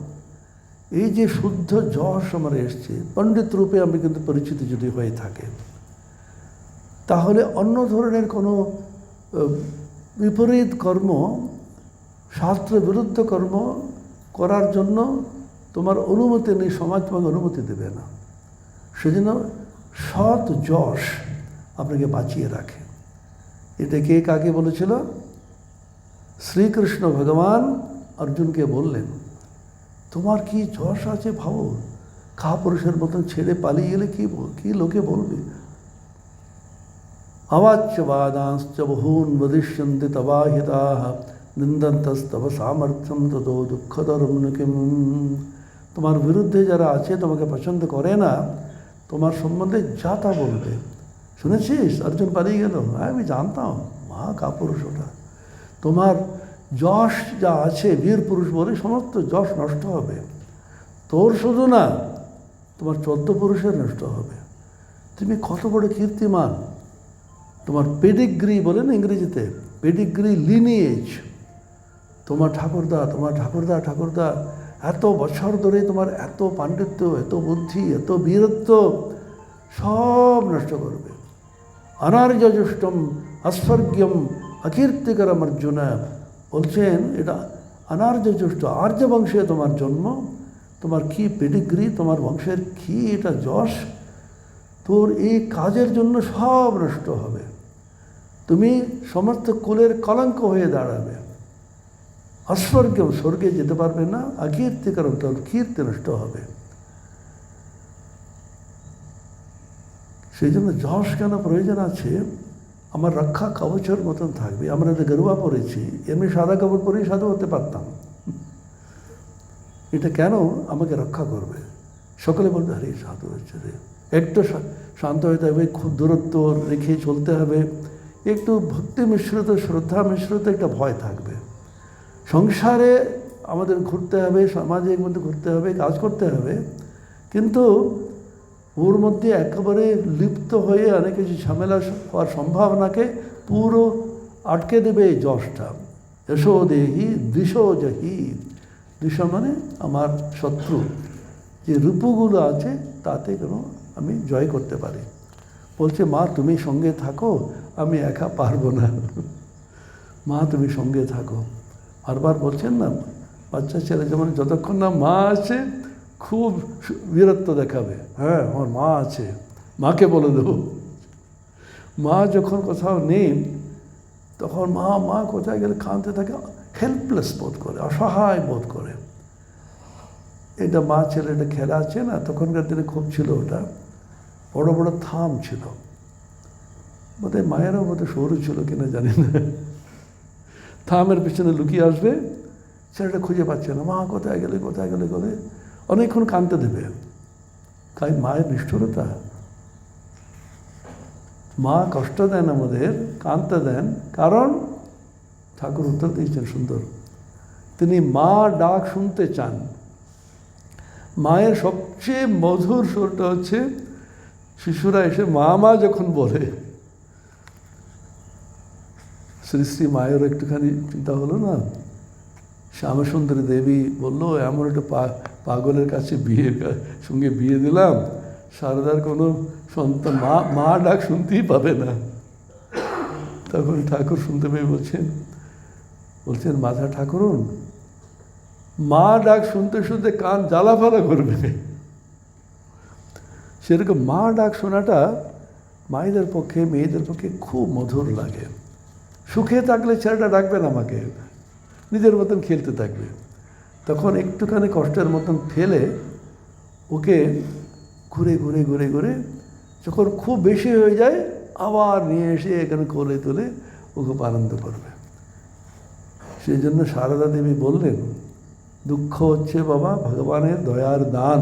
এই যে শুদ্ধ যশ আমার এসছে, পণ্ডিত রূপে আমি কিন্তু পরিচিতি যদি হয়ে থাকে, তাহলে অন্য ধরনের কোনো বিপরীত কর্ম, শাস্ত্র বিরুদ্ধ কর্ম করার জন্য তোমার অনুমতি নেই, সমাজ তোমাকে অনুমতি দেবে না। সেজন্য সৎ যশ আপনাকে বাঁচিয়ে রাখে। এটা কে কাকে বলেছিল? শ্রীকৃষ্ণ ভগবান অর্জুনকে বললেন, তোমার কি যশ আছে ভাবো, কাপুরুষের মতন ছেড়ে পালিয়ে গেলে কি লোকে বলবে। अवाच्य वादांश्च बहून् वदिष्यन्ति तवाहिताः निन्दन्तस्तव सामर्थ्यं ततो दुःखतरं न किम्। তোমার বিরুদ্ধে যারা আছে, তোমাকে পছন্দ করে না, তোমার সম্বন্ধে যা তা বলবে। শুনেছিস অর্জুন পালিয়ে গেল? আমি জানতাম, মহা কাপুরুষ ওটা। তোমার যশ যা আছে, বীর পুরুষ বলে, সমস্ত যশ নষ্ট হবে। তোর শুধু না, তোমার 14 পুরুষের নষ্ট হবে। তুমি কত বড় কীর্তিমান, তোমার পেডিগ্রি বলে না ইংরেজিতে, পেডিগ্রি লিনিয়েজ, তোমার ঠাকুরদা এত বছর ধরে তোমার এত পাণ্ডিত্য, এত বুদ্ধি, এত বীরত্ব সব নষ্ট করবে। অনার্যজুষ্টম আস্ফর্গ্যম অকীর্তিকরম অর্জুন বলছেন, এটা অনার্যজুষ্ট, আর্য বংশে তোমার জন্ম, তোমার কি পেডিগ্রি, তোমার বংশের কি এটা যশ, তোর এই কাজের জন্য সব নষ্ট হবে। তুমি সমস্ত কুলের কলঙ্ক হয়ে দাঁড়াবে। অস্বর্গ, স্বর্গে যেতে পারবে না। অকীর্তিকরণ, তোর কীর্তি নষ্ট হবে। সেই জন্য যশ কেন প্রয়োজন আছে, আমার রক্ষা কবচের মতন থাকবে। আমরা যে গেরুয়া পরেছি, এমনি সাদা কাপড় পরেই সাধু হতে পারতাম। এটা কেন আমাকে রক্ষা করবে? সকলে বলবে, আরে সাধু হচ্ছে রে, একটু শান্ত হতে হবে, খুব দূরত্ব রেখে চলতে হবে, একটু ভক্তি মিশ্রিত, শ্রদ্ধা মিশ্রিত একটা ভয় থাকবে। সংসারে আমাদের ঘুরতে হবে, সমাজের মধ্যে ঘুরতে হবে, কাজ করতে হবে, কিন্তু ওর মধ্যে একেবারে লিপ্ত হয়ে অনেক কিছু ঝামেলা হওয়ার সম্ভাবনাকে পুরো আটকে দেবে এই যশটা। যশো দেহি দ্বিষো জহি। দ্বিষ মানে আমার শত্রু, যে রূপগুলো আছে তাতে কেন আমি জয় করতে পারি। বলছে, মা তুমি সঙ্গে থাকো, আমি একা পারবো না, মা তুমি সঙ্গে থাকো। বারবার বলছেন না, বাচ্চা ছেলে যেমন যতক্ষণ না মা আছে খুব বীরত্ব দেখাবে, হ্যাঁ আমার মা আছে, মাকে বলে দেবো। মা যখন কোথাও নেই তখন মা মা কোথায় গেলে কাঁদতে থাকে, হেল্পলেস বোধ করে, অসহায় বোধ করে। এটা মা ছেলেটা খেলা আছে না, তখনকার দিনে খুব ছিল ওটা, বড় বড় থাম ছিল, বোধহয় মায়েরও বোধহয় সরু ছিল কিনা জানি না, থামের পিছনে লুকিয়ে আসবে, ছেলেটা খুঁজে পাচ্ছে না, মা কোথায় গেলে কোথায় গেলে করে অনেকক্ষণ কাঁদতে দেবে। তাই মায়ের নিষ্ঠুরতা, মা কষ্ট দেন আমাদের, কাঁদতে দেন, কারণ ঠাকুর উত্তর দিয়েছেন সুন্দর, তিনি মা ডাক শুনতে চান। মায়ের সবচেয়ে মধুর সুরটা হচ্ছে শিশুরা এসে মা মা যখন বলে। শ্রী শ্রী মায়ের একটুখানি চিন্তা হলো না, শ্যামসুন্দরী দেবী বললো এমন একটা পাগলের কাছে সঙ্গে বিয়ে দিলাম, সারদার কোনো সন্তান মা মা ডাক শুনতেই পাবে না। তখন ঠাকুর শুনতে পেয়ে বলছেন মাথা ঠাকুরুন, মা ডাক শুনতে শুনতে কান জ্বালাফালা করবে। সেরকম মা ডাক শোনাটা মায়েদের পক্ষে মেয়েদের পক্ষে খুব মধুর লাগে। সুখে থাকলে ছেলেটা ডাকবে না আমাকে, নিজের মতন খেলতে থাকবে, তখন একটুখানি কষ্টের মতন ফেলে ওকে ঘুরে ঘুরে ঘুরে ঘুরে যখন খুব বেশি হয়ে যায় আবার নিয়ে এসে এখানে কোলে তুলে ওকে আনন্দ করবে। সেই জন্য সারদা দেবী বললেন, দুঃখ হচ্ছে বাবা ভগবানের দয়ার দান,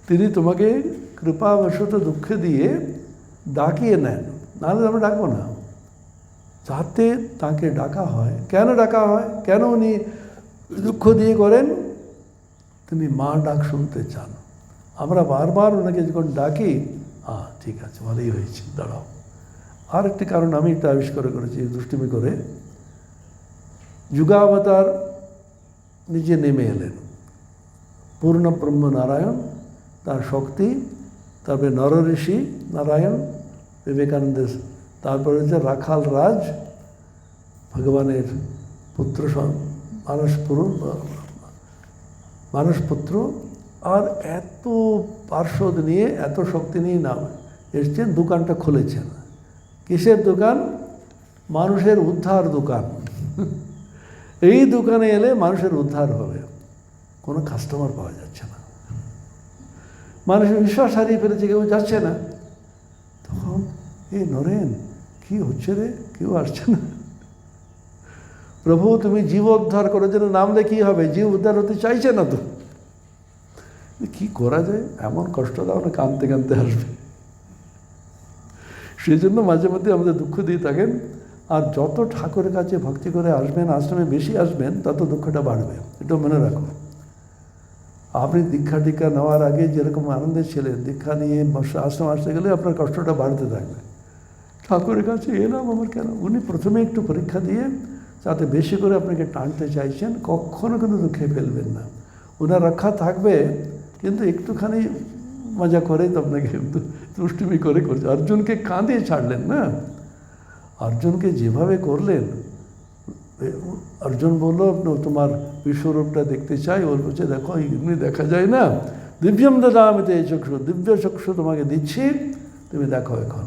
তিনি তোমাকে কৃপাবশত দুঃখ দিয়ে ডাকিয়ে নেন, নাহলে আমরা ডাকবো না। যাতে তাকে ডাকা হয়, কেন ডাকা হয়, কেন উনি দুঃখ দিয়ে করেন, তিনি মা ডাক শুনতে চান। আমরা বারবার ওনাকে যখন ডাকি, ঠিক আছে ভালোই হয়েছে দাঁড়াও। আর একটি কারণ আমি এটা আবিষ্কার করেছি দুষ্টুমি করে, যুগাবতার নিজে নেমে এলেন, পূর্ণ ব্রহ্ম নারায়ণ তার শক্তি, তারপরে নরঋষি নারায়ণ বিবেকানন্দের, তারপরে হচ্ছে রাখাল রাজ ভগবানের পুত্র মানসপুত্র, আর এত পার্শ্বদ নিয়ে এত শক্তি নিয়ে নাম এসছেন, দোকানটা খুলেছেন। কিসের দোকান? মানুষের উদ্ধার দোকান। এই দোকানে এলে মানুষের উদ্ধার হবে। কোনো কাস্টমার পাওয়া যাচ্ছে না, মানুষের বিশ্বাস হারিয়ে ফেলেছে, কেউ যাচ্ছে না। তখন এই নরেন কি হচ্ছে রে, কেউ আসছে না। প্রভু তুমি জীব উদ্ধার করার জন্য নামলে কি হবে, জীব উদ্ধার হতে চাইছে না তো, কি করা যায়, এমন কষ্ট দাও না, কাঁদতে কাঁদতে আসবে। সেই জন্য মাঝে মধ্যে আমাদের দুঃখ দিয়ে থাকেন। আর যত ঠাকুরের কাছে ভক্তি করে আসবেন, আশ্রমে বেশি আসবেন, তত দুঃখটা বাড়বে, এটা মনে রাখো। আপনি দীক্ষা টিক্ষা নেওয়ার আগে যেরকম আনন্দে ছিলেন, দীক্ষা নিয়ে আশ্রম আসতে গেলে আপনার কষ্টটা বাড়তে থাকবে। ঠাকুরের কাছে এলাম আমার কেন, উনি প্রথমে একটু পরীক্ষা দিয়ে যাতে বেশি করে আপনাকে টানতে চাইছেন, কখনো কিন্তু দুঃখে ফেলবেন না। ওনার রক্ষা থাকবে, কিন্তু একটুখানি মজা করে তো আপনাকে দুষ্টুমি করে করছে। অর্জুনকে কাঁদিয়ে ছাড়লেন না, অর্জুনকে যেভাবে করলেন, অর্জুন বললো তোমার বিশ্বরূপটা দেখতে চাই, ওর বলছে দেখো এমনি দেখা যায় না, দিব্যম দাদামি তে চক্ষু, দিব্য চক্ষু তোমাকে দিচ্ছি, তুমি দেখো। এখন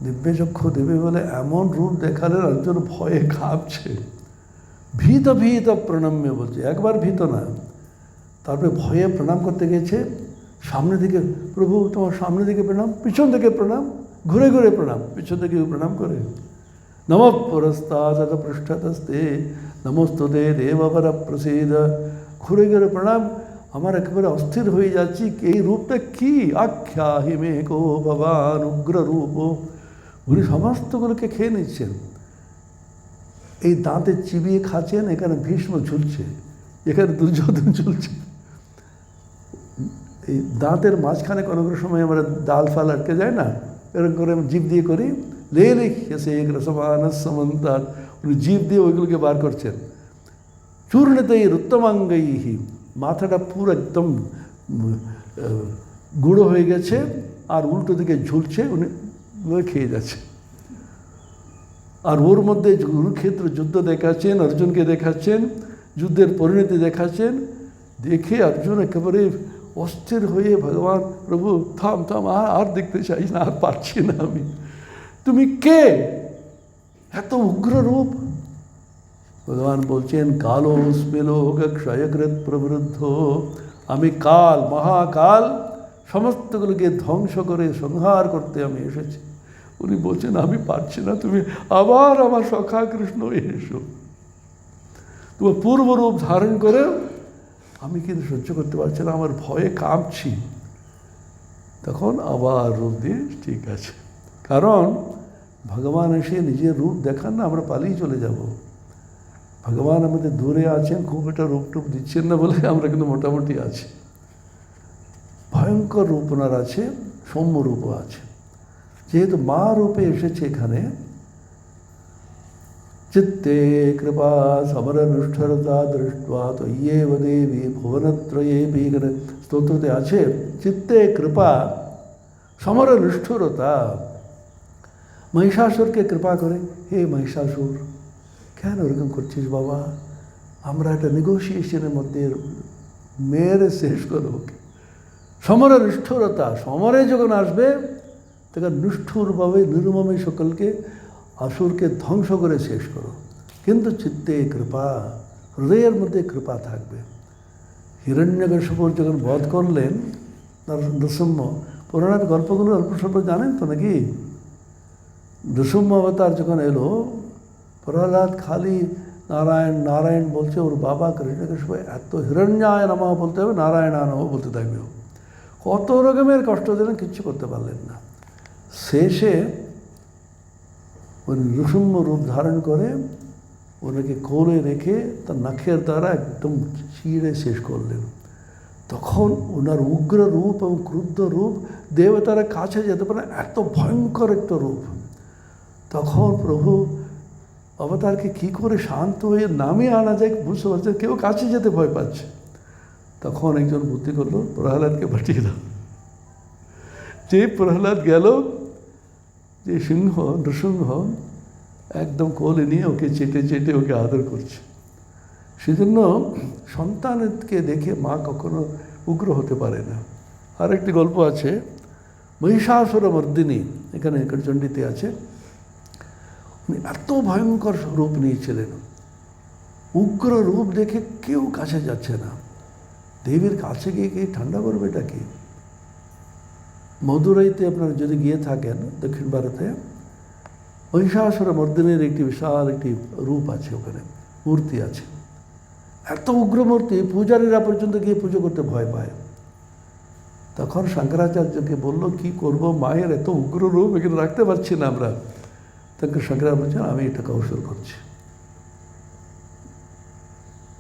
দিব্য চক্ষু দেবে বলে এমন রূপ দেখালেন, অর্জুন ভয়ে কাঁপছে, ভীত ভীত প্রণম্য বলছে, একবার ভীত না, তারপরে ভয়ে প্রণাম করতে গেছে। সামনে দিকে, প্রভু তোমার সামনে দিকে প্রণাম, পিছন থেকে প্রণাম, ঘুরে ঘুরে প্রণাম, পিছন থেকে প্রণাম করে, নম পুরস্তাদ পৃষ্ঠতস্তে নমস্তুতে দেববর প্রসিদ, ঘুরে ঘুরে প্রণাম। আমার একেবারে অস্থির হয়ে যাচ্ছি, এই রূপটা কি, আখ্যা হিমে কো ভগবান উগ্র রূপ। উনি সমস্তগুলোকে খেয়ে নিচ্ছেন, এই দাঁতে চিবিয়ে খাচ্ছেন, এখানে ভীষ্ম ঝুলছে, এখানে দুর্যোধন ঝুলছে। এই দাঁতের মাঝখানে কোনো কোনো সময় আমরা ডাল ফাল আটকে যায় না, এরকম করে আমি জিভ দিয়ে করি, লে লিখেছে এক রসমানস সমন্তার, উনি জিভ দিয়ে ওইগুলোকে বার করছেন। চূর্ণতেই উত্তমাঙ্গৈহি, মাথাটা পুরো একদম গুঁড়ো হয়ে গেছে, আর উল্টো দিকে ঝুলছে, উনি খেয়ে যাচ্ছে। আর ওর মধ্যে কুরুক্ষেত্র যুদ্ধ দেখাচ্ছেন, অর্জুনকে দেখাচ্ছেন, যুদ্ধের পরিণতি দেখাচ্ছেন। দেখে অর্জুন একেবারে অস্থির হয়ে ভগবান প্রভু থাম থাম, আর দেখতে চাই না, আর পারছি না আমি, তুমি কে, এত উগ্র রূপ। ভগবান বলছেন কালোস্মি লোক ক্ষয়কৃত প্রবৃদ্ধ, আমি কাল, মহাকাল, সমস্তগুলোকে ধ্বংস করে সংহার করতে আমি এসেছি। উনি বলছেন আমি পারছি না, তুমি আবার আমার সখা কৃষ্ণ এসো, তোমার পূর্বরূপ ধারণ করে। আমি কিন্তু সহ্য করতে পারছি না, আমার ভয়ে কাঁপছি। তখন আবার রূপ দিয়ে ঠিক আছে, কারণ ভগবান এসে নিজের রূপ দেখান না, আমরা পালিয়ে চলে যাব। ভগবান আমাদের দূরে আছেন, খুব একটা রূপ টুপ দিচ্ছেন না বলে আমরা কিন্তু মোটামুটি আছি। ভয়ঙ্কর রূপ ওনার আছে, সৌম্য রূপও আছে। যেহেতু মা রূপে এসেছে এখানে, চিত্তে কৃপা সমরনুষ্ঠরতা দৃষ্টা তৈয়েব দেবী ভুবনত্রয়েবি, এখানে স্তোত্রতে আছে চিত্তে কৃপা সমরনুষ্ঠুরতা। মহিষাসুরকে কৃপা করে, হে মহিষাসুর কেন ওরকম করছিস বাবা, আমরা একটা নেগোসিয়েশনের মধ্যে মেরে শেষ করো ওকে। সমরের নিষ্ঠুরতা, সমরে যখন আসবে তখন নিষ্ঠুরভাবে নির্মমে সকলকে আসুরকে ধ্বংস করে শেষ করো, কিন্তু চিত্তে কৃপা, হৃদয়ের মধ্যে কৃপা থাকবে। হিরণ্যকশিপুর যখন বধ করলেন নৃসিংহ, পুরাণের গল্পগুলো অল্প স্বল্প জানেন তো নাকি? নৃসিংহ অবতার যখন এলো, প্রহ্লাদ খালি নারায়ণ নারায়ণ বলছে, ওর বাবা হিরণ্যকশিপু এত হিরণ্যায় নমঃ বলতে হবে, নারায়ণায় নমঃ বলতে থাকবে। কত রকমের কষ্ট দিলেন, কিচ্ছু করতে পারলেন না। শেষে ওই নৃসিংহ রূপ ধারণ করে ওনাকে কোলে রেখে তার নাকের দ্বারা একদম চিড়ে শেষ করলেন। তখন ওনার উগ্র রূপ এবং ক্রুদ্ধ রূপ, দেবতারা কাছে যেতে পারে, এত ভয়ঙ্কর একটা রূপ। তখন প্রভু অবতারকে কী করে শান্ত হয়ে নামিয়ে আনা যায় বুঝতে পারছে, কেউ কাছে যেতে ভয় পাচ্ছে। তখন একজন বুদ্ধি করলো, প্রহ্লাদকে পাঠিয়ে দাও। যে প্রহ্লাদ গেল, যে সিংহ নৃসিংহ একদম কোলে নিয়ে ওকে চেটে চেটে ওকে আদর করছে। সেজন্য সন্তানকে দেখে মা কখনো উগ্র হতে পারে না। আর একটি গল্প আছে, মহিষাসুর মর্দিনী, এখানে চণ্ডীতে আছে। উনি এত ভয়ঙ্কর রূপ নিয়েছিলেন, উগ্র রূপ দেখে কেউ কাছে যাচ্ছে না। দেবীর কাছে গিয়ে কি ঠান্ডা করবে এটা কি? মদুরাইতে আপনারা যদি গিয়ে থাকেন, দক্ষিণ ভারতে, মহিষাসুর মর্দিনীর একটি বিশাল একটি রূপ আছে, ওখানে মূর্তি আছে। এত উগ্র মূর্তি, পূজারীরা পর্যন্ত গিয়ে পুজো করতে ভয় পায়। তখন শঙ্করাচার্যকে বলল, কি করব, মায়ের এত উগ্র রূপ এখানে রাখতে পারছি না আমরা। তখন শঙ্করাচার্য বলছেন, আমি এটা কৌশল করছি।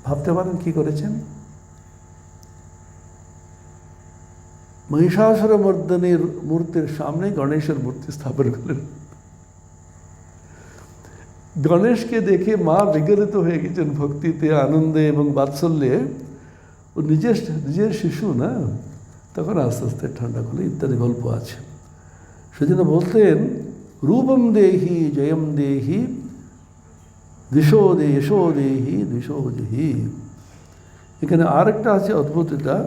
ভাবতে পারেন কি করেছেন? মহিষাসুর মর্দিনীর মূর্তির সামনে গণেশের মূর্তি স্থাপন করলেন। গণেশকে দেখে মা বিগলিত হয়ে গেছেন ভক্তিতে, আনন্দে এবং বাৎসল্যে। ও নিজের শিশু না, তখন আস্তে আস্তে ঠান্ডা করলে, ইত্যাদি গল্প আছে। সেজন্য বলতেন, রূপম দেহি জয়ম দেহি দিশো দেশো দেহি দিশো দেহি। এখানে আরেকটা আছে অদ্ভুত, এটা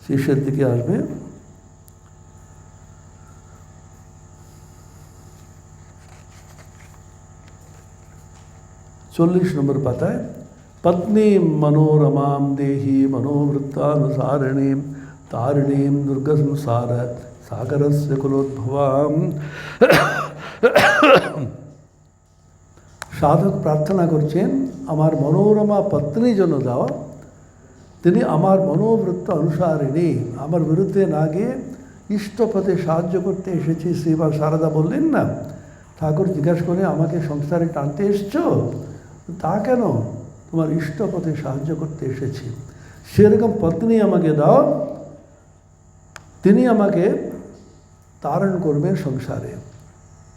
শেষের দিকে আসবে। চল্লিশ নম্বর পাতায়, পত্নীম মনোরমাম দেহি মনোবৃত্তানুসারিণীম তারিণীম দুর্গসংসার সাগরস্য কুলোদ্ভবাম। সাধক প্রার্থনা করছেন, আমার মনোরমা পত্নী জন্য দাও, তিনি আমার মনোবৃত্ত অনুসারিণী, আমার বিরুদ্ধে না গিয়ে ইষ্টপথে সাহায্য করতে এসেছি। শ্রীমা সারদা বললেন না, ঠাকুর জিজ্ঞাসা করে আমাকে সংসারে টানতে এসছো, তা কেন, তোমার ইষ্টপথে সাহায্য করতে এসেছি। সেরকম পত্নী আমাকে দাও, তিনি আমাকে তারণ করবেন সংসারে।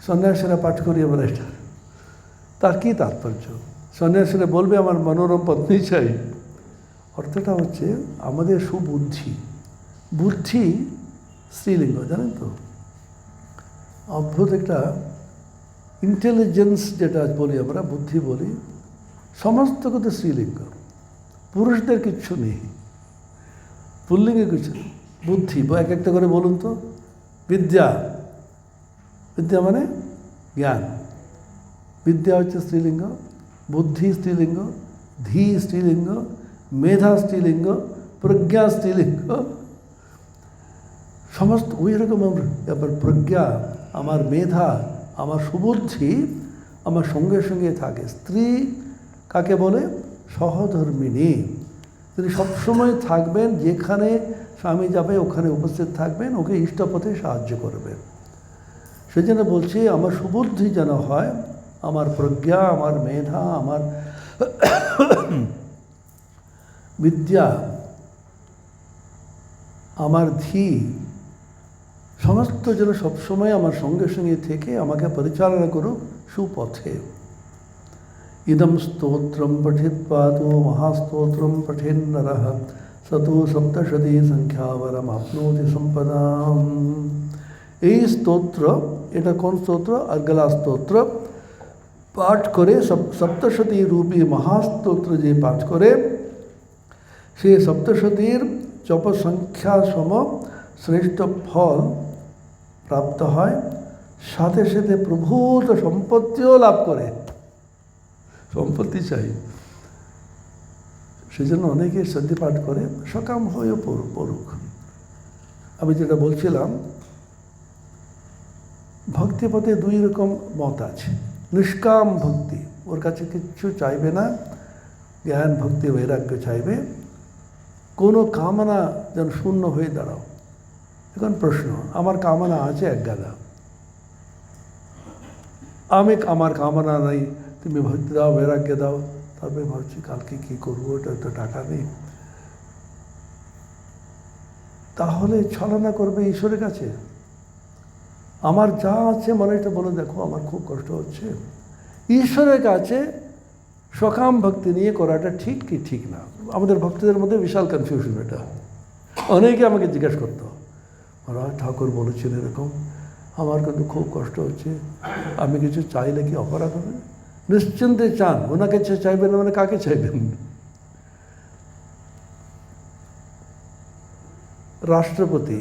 সন্ন্যাসীরা পাঠ করি আমরা এটা, তার কী তাৎপর্য? সন্ন্যাসীরা বলবে আমার মনোরম পত্নী চাই। অর্থটা হচ্ছে আমাদের সুবুদ্ধি, বুদ্ধি স্ত্রীলিঙ্গ, জানেন তো, অদ্ভুত একটা ইন্টেলিজেন্স যেটা বলি আমরা, বুদ্ধি বলি, সমস্ত কিছু স্ত্রীলিঙ্গ, পুরুষদের কিচ্ছু নেই। পুল্লিঙ্গে কিছু বুদ্ধি, এক একটা করে বলুন তো। বিদ্যা, বিদ্যা মানে জ্ঞান, বিদ্যা হচ্ছে স্ত্রীলিঙ্গ, বুদ্ধি স্ত্রীলিঙ্গ, ধী স্ত্রীলিঙ্গ, মেধা স্ত্রীলিঙ্গ, প্রজ্ঞা স্ত্রীলিঙ্গ, সমস্ত ওই রকম। আবার প্রজ্ঞা, আমার মেধা, আমার সুবুদ্ধি আমার সঙ্গে সঙ্গে থাকে। স্ত্রী কাকে বলে? সহধর্মিণী। তিনি সবসময় থাকবেন, যেখানে স্বামী যাবে ওখানে উপস্থিত থাকবেন, ওকে ইষ্টপথে সাহায্য করবেন। সেই জন্য বলছি আমার সুবুদ্ধি যেন হয়, আমার প্রজ্ঞা, আমার মেধা, আমার বিদ্যা, আমার ধী, সমস্ত যেন সবসময় আমার সঙ্গে সঙ্গে থেকে আমাকে পরিচালনা করুক সুপথে। ইদম স্তোত্রম পঠিত্বা তো মহাস্তোত্রম পঠেন নরঃ সতো সপ্তশতী সংখ্যাবরম আপ্নোতি সম্পদাম। এই স্তোত্র, এটা কোন স্তোত্র? অর্গলা স্তোত্র পাঠ করে, সপ্তশতী রূপী মহাস্তোত্র যে পাঠ করে, সে সপ্তশতীর জপ সংখ্যা সম শ্রেষ্ঠ ফল প্রাপ্ত হয়, সাথে সাথে প্রভূত সম্পত্তিও লাভ করে। সম্পত্তি চাই, সেজন্য অনেকে সন্ধি পাঠ করে, সকাম হয়েও পড়ুক। আমি যেটা বলছিলাম, ভক্তিপথে দুই রকম মত আছে। নিষ্কাম ভক্তি, ওর কাছে কিচ্ছু চাইবে না, জ্ঞান ভক্তি বৈরাগ্য চাইবে, কোনো কামনা যেন শূন্য হয়ে দাঁড়াও। এখন প্রশ্ন, আমার কামনা আছে এক গাদা, আমার কামনা নাই, তুমি ভক্তি দাও, বৈরাগ্য দাও, তারপরে ভাবছি কালকে কী করবো, ওটা তো টাকা নেই, তাহলে ছলনা করবে ঈশ্বরের কাছে। আমার যা আছে মনে এটা বলে দেখো আমার খুব কষ্ট হচ্ছে, ঈশ্বরের কাছে সকাম ভক্তি নিয়ে করাটা ঠিক কি ঠিক না? আমাদের ভক্তদের মধ্যে বিশাল কনফিউশন এটা। অনেকে আমাকে জিজ্ঞেস করতো, মহারাজ ঠাকুর বলেছেন এরকম, আমার কিন্তু খুব কষ্ট হচ্ছে, আমি কিছু চাইলে কি অপরাধ হবে? নিশ্চিন্তে চান, ওনাকে চাইবেন না মানে কাকে চাইবেন? রাষ্ট্রপতি,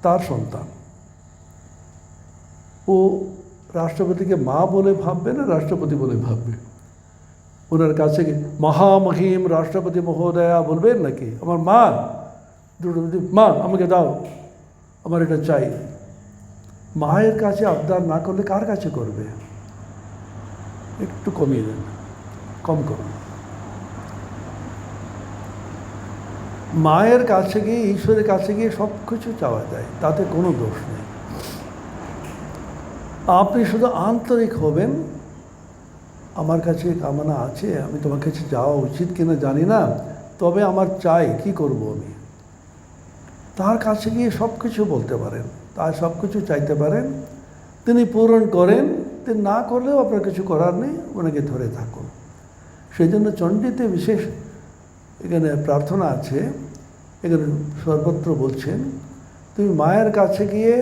তার সন্তান, ও রাষ্ট্রপতিকে মা বলে ভাববে না রাষ্ট্রপতি বলে ভাববে? ওনার কাছে মহামহিম রাষ্ট্রপতি মহোদয়া বলবেন নাকি? আমার মা, মা আমাকে দাও, আমার এটা চাই। মায়ের কাছে আবদার না করলে কার কাছে করবে? একটু কমিয়ে দেন, কম করুন। মায়ের কাছে গিয়ে, ঈশ্বরের কাছে গিয়ে সব কিছু চাওয়া যায়, তাতে কোনো দোষ নেই। আপনি শুধু আন্তরিক হবেন, আমার কাছে কামনা আছে, আমি তোমার কাছে যাওয়া উচিত কিনা জানি না, তবে আমার চাই, কি করব আমি? তার কাছে গিয়ে সব কিছু বলতে পারেন, তার সব কিছু চাইতে পারেন, তিনি পূরণ করেন। তিনি না করলেও আপনার কিছু করার নেই, ওনাকে ধরে থাকুন। সেই জন্য চণ্ডীতে বিশেষ এখানে প্রার্থনা আছে, এখানে সর্বত্র বলছেন, তুমি মায়ের কাছে গিয়ে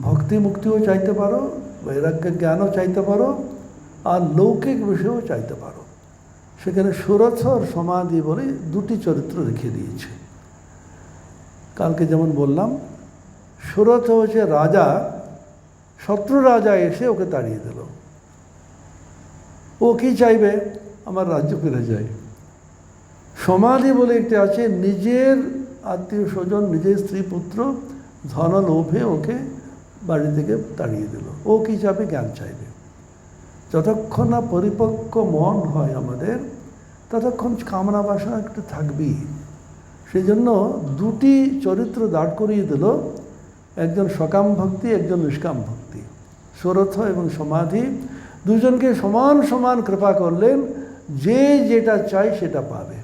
ভক্তি মুক্তিও চাইতে পারো, বৈরাগ্য জ্ঞানও চাইতে পারো, আর লৌকিক বিষয়ও চাইতে পারো। সেখানে সুরথ আর সমাধি বলে দুটি চরিত্র রেখে দিয়েছে। কালকে যেমন বললাম, সুরথ হচ্ছে রাজা, শত্রু রাজা এসে ওকে তাড়িয়ে দিল, ও কি চাইবে? আমার রাজ্য ফিরে যায়। সমাধি বলে একটি আছে, নিজের আত্মীয় স্বজন, নিজের স্ত্রী পুত্র ধন লোভে ওকে বাড়ি থেকে তাড়িয়ে দিল, ও কি চাইবে? জ্ঞান চাইবে। যতক্ষণ না পরিপক্ক মন হয় আমাদের, ততক্ষণ কামনা বাসনা একটু থাকবেই। সেই জন্য দুটি চরিত্র দাঁড় করিয়ে দিল, একজন সকাম ভক্তি, একজন নিষ্কাম ভক্তি। সুরথ এবং সমাধি দুজনকে সমান সমান কৃপা করলেন, যে যেটা চাই সেটা পাবে।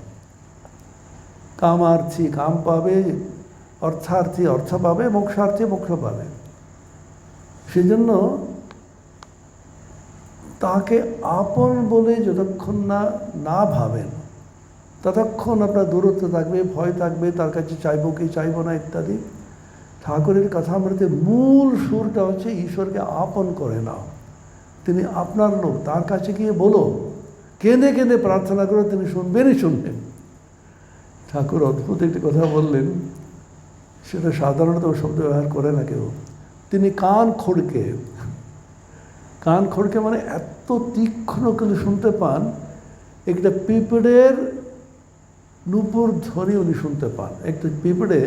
কামার্থী কাম পাবে, অর্থার্থী অর্থ পাবে, মোক্ষার্থী মোক্ষ পাবে। সেজন্য তাকে আপন বলে যতক্ষণ না ভাবেন, ততক্ষণ আপনার দূরত্ব থাকবে, ভয় থাকবে, তার কাছে চাইবো কি চাইবো না ইত্যাদি। ঠাকুরের কথামৃতে মূল সুরটা হচ্ছে ঈশ্বরকে আপন করে নাও, তিনি আপনার লোক, তার কাছে গিয়ে বলো, কেঁদে কেঁদে প্রার্থনা করে, তিনি শুনবেনই শুনবেন। ঠাকুর অদ্ভুত একটি কথা বললেন, সেটা সাধারণত শব্দ ব্যবহার করে না কেউ। তিনি কান খড়কে মানে এত তীক্ষ্ণ কিন্তু শুনতে পান, একটা পিঁপড়ের নুপুর ধ্বনি উনি শুনতে পান। একটা পিঁপড়ে,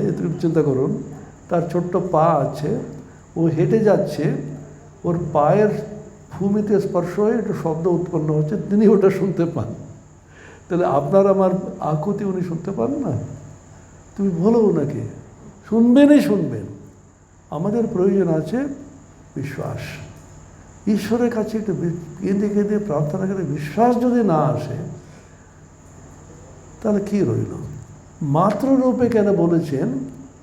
চিন্তা করুন, তার ছোট্ট পা আছে, ও হেঁটে যাচ্ছে, ওর পায়ের ভূমিতে স্পর্শ হয়ে একটু শব্দ উৎপন্ন হচ্ছে, তিনি ওটা শুনতে পান। তাহলে আপনার আমার আকুতি উনি শুনতে পান না? তুমি বলো ওনাকে, শুনবেন। আমাদের প্রয়োজন আছে বিশ্বাস। ঈশ্বরের কাছে একটু কেঁদে প্রার্থনা করে বিশ্বাস যদি না আসে, তাহলে কী রইল? মাতৃরূপে কেন বলেছেন,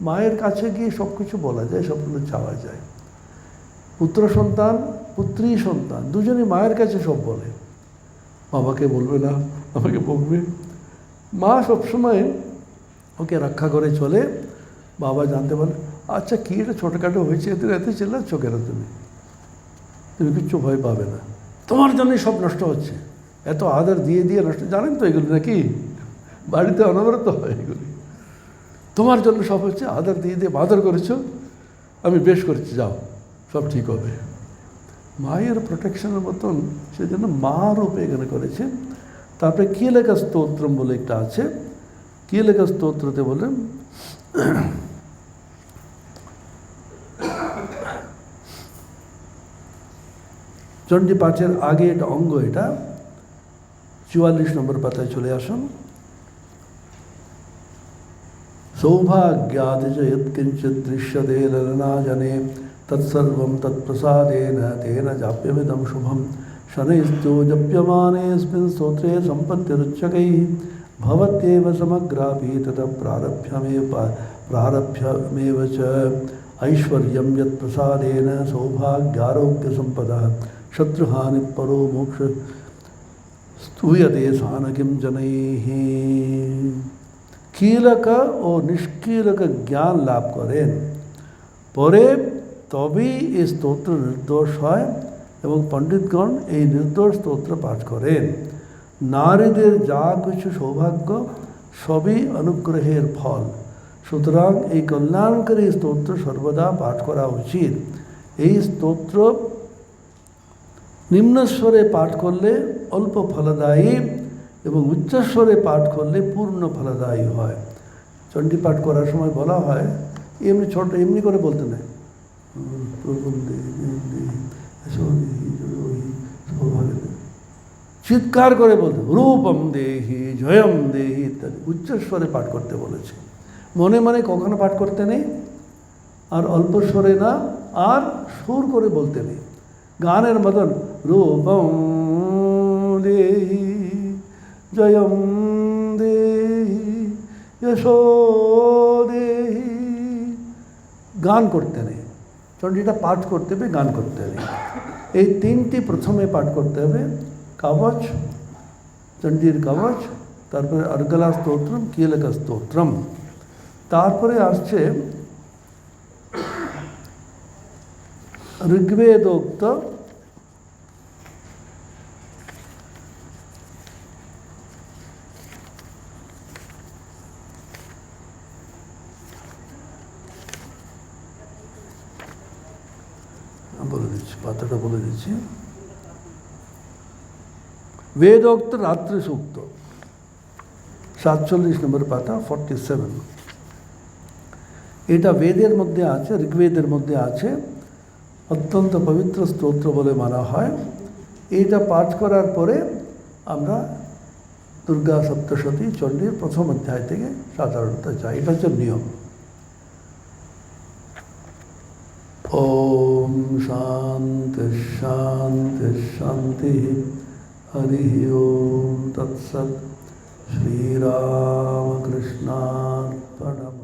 মায়ের কাছে গিয়ে সব কিছু বলা যায়, সব কিছু চাওয়া যায়। পুত্র সন্তান, পুত্রী সন্তান দুজনই মায়ের কাছে সব বলে। বাবাকে বলবে না, আমাকে বলবে। মা সবসময় ওকে রক্ষা করে চলে। বাবা জানতে পারে, আচ্ছা কী এটা ছোটোখাটো হয়েছে, এত চিল্লাচ্ছ কেন? তুমি কিচ্ছু ভয় পাবে না, তোমার জন্যই সব নষ্ট হচ্ছে, এত আদর দিয়ে নষ্ট। জানেন তো এগুলি নাকি? বাড়িতে অনবরত হয় এগুলি। তোমার জন্য সব হচ্ছে, আদর দিয়ে আদর করেছো, আমি বেশ করেছি, যাও, সব ঠিক হবে। মায়ের প্রোটেকশনের মতন সেই জন্য মা রূপে এখানে করেছে। তারপরে কীলেকা স্তোত্রম বলে একটা আছে। কীলেকা স্তোত্রতে বলেন, চণ্ডী পাঠের আগে এটা অঙ্গ, এটা 44 নম্বর পাতায় চলে আসুন। সৌভাগ্যাদি চ যৎকিঞ্চিৎ দৃশ্যতে ললনা জনে তৎসর্বং তৎপ্রসাদেন তেন জাপ্যমিদং শুভম শনৈস্তু জপ্যমানেऽস্মিन् স্তোত্রে সম্পত্তিरुच्यकैः भवत्येव समग्रापि ततः प्रारभ्यमेव च ऐश्वर्यं यत्प्रसादेन सौभाग्यारोग्यसम्पदः शत्रुहानि परो मोक्ष स्तूयते सानकिं जनैः। कीलक ও নিষ্কীলক জ্ঞান লাভ করেন, পরে তবেই এই স্তোত্র নির্দোষ হয় এবং পণ্ডিতগণ এই নির্দোষ স্তোত্র পাঠ করেন। নারীদের যা কিছু সৌভাগ্য সবই অনুগ্রহের ফল, সুতরাং এই কল্যাণকারী স্তোত্র সর্বদা পাঠ করা উচিত। এই স্তোত্র নিম্নস্বরে পাঠ করলে অল্প ফলদায়ী এবং উচ্চস্বরে পাঠ করলে পূর্ণ ফলদায়ী হয়। চণ্ডী পাঠ করার সময় বলা হয়, এমনি ছোট এমনি করে বলতে নেই, চিৎকার করে বলতে, রূপম দেহি জয়ম দেহি ইত্যাদি উচ্চস্বরে পাঠ করতে বলেছে। মনে মনে কখনো পাঠ করতে নেই, আর অল্প স্বরে না, আর সুর করে বলতে নেই। গানের মতন রূপম দেহি জয়ম দেহি যশো দেহি, গান করতে নেই। চণ্ডীটা পাঠ করতে হবে, গান করতে হবে। এই তিনটি প্রথমে পাঠ করতে হবে, কবচ, চণ্ডীর কবচ, তারপরে অর্গলা স্তোত্রম, কীলক স্তোত্রম, তারপরে আসছে ঋগ্বেদোক্ত বলে দিচ্ছি, পাতাটা বলে দিচ্ছি। বেদোক্ত রাত্রি সূক্ত 47 নম্বর পাতা 47। এটা বেদের মধ্যে আছে, ঋগ্বেদের মধ্যে আছে, অত্যন্ত পবিত্র স্তোত্র বলে মানা হয়। এইটা পাঠ করার পরে আমরা দুর্গা সপ্তশতী চণ্ডীর প্রথম অধ্যায় থেকে সাধারণত যাই, এটা হচ্ছে নিয়ম। ওম শান্তি শান্তি শান্তি, হরি ওম তৎসৎ। শ্রীরামকৃষ্ণার্পণমস্তু।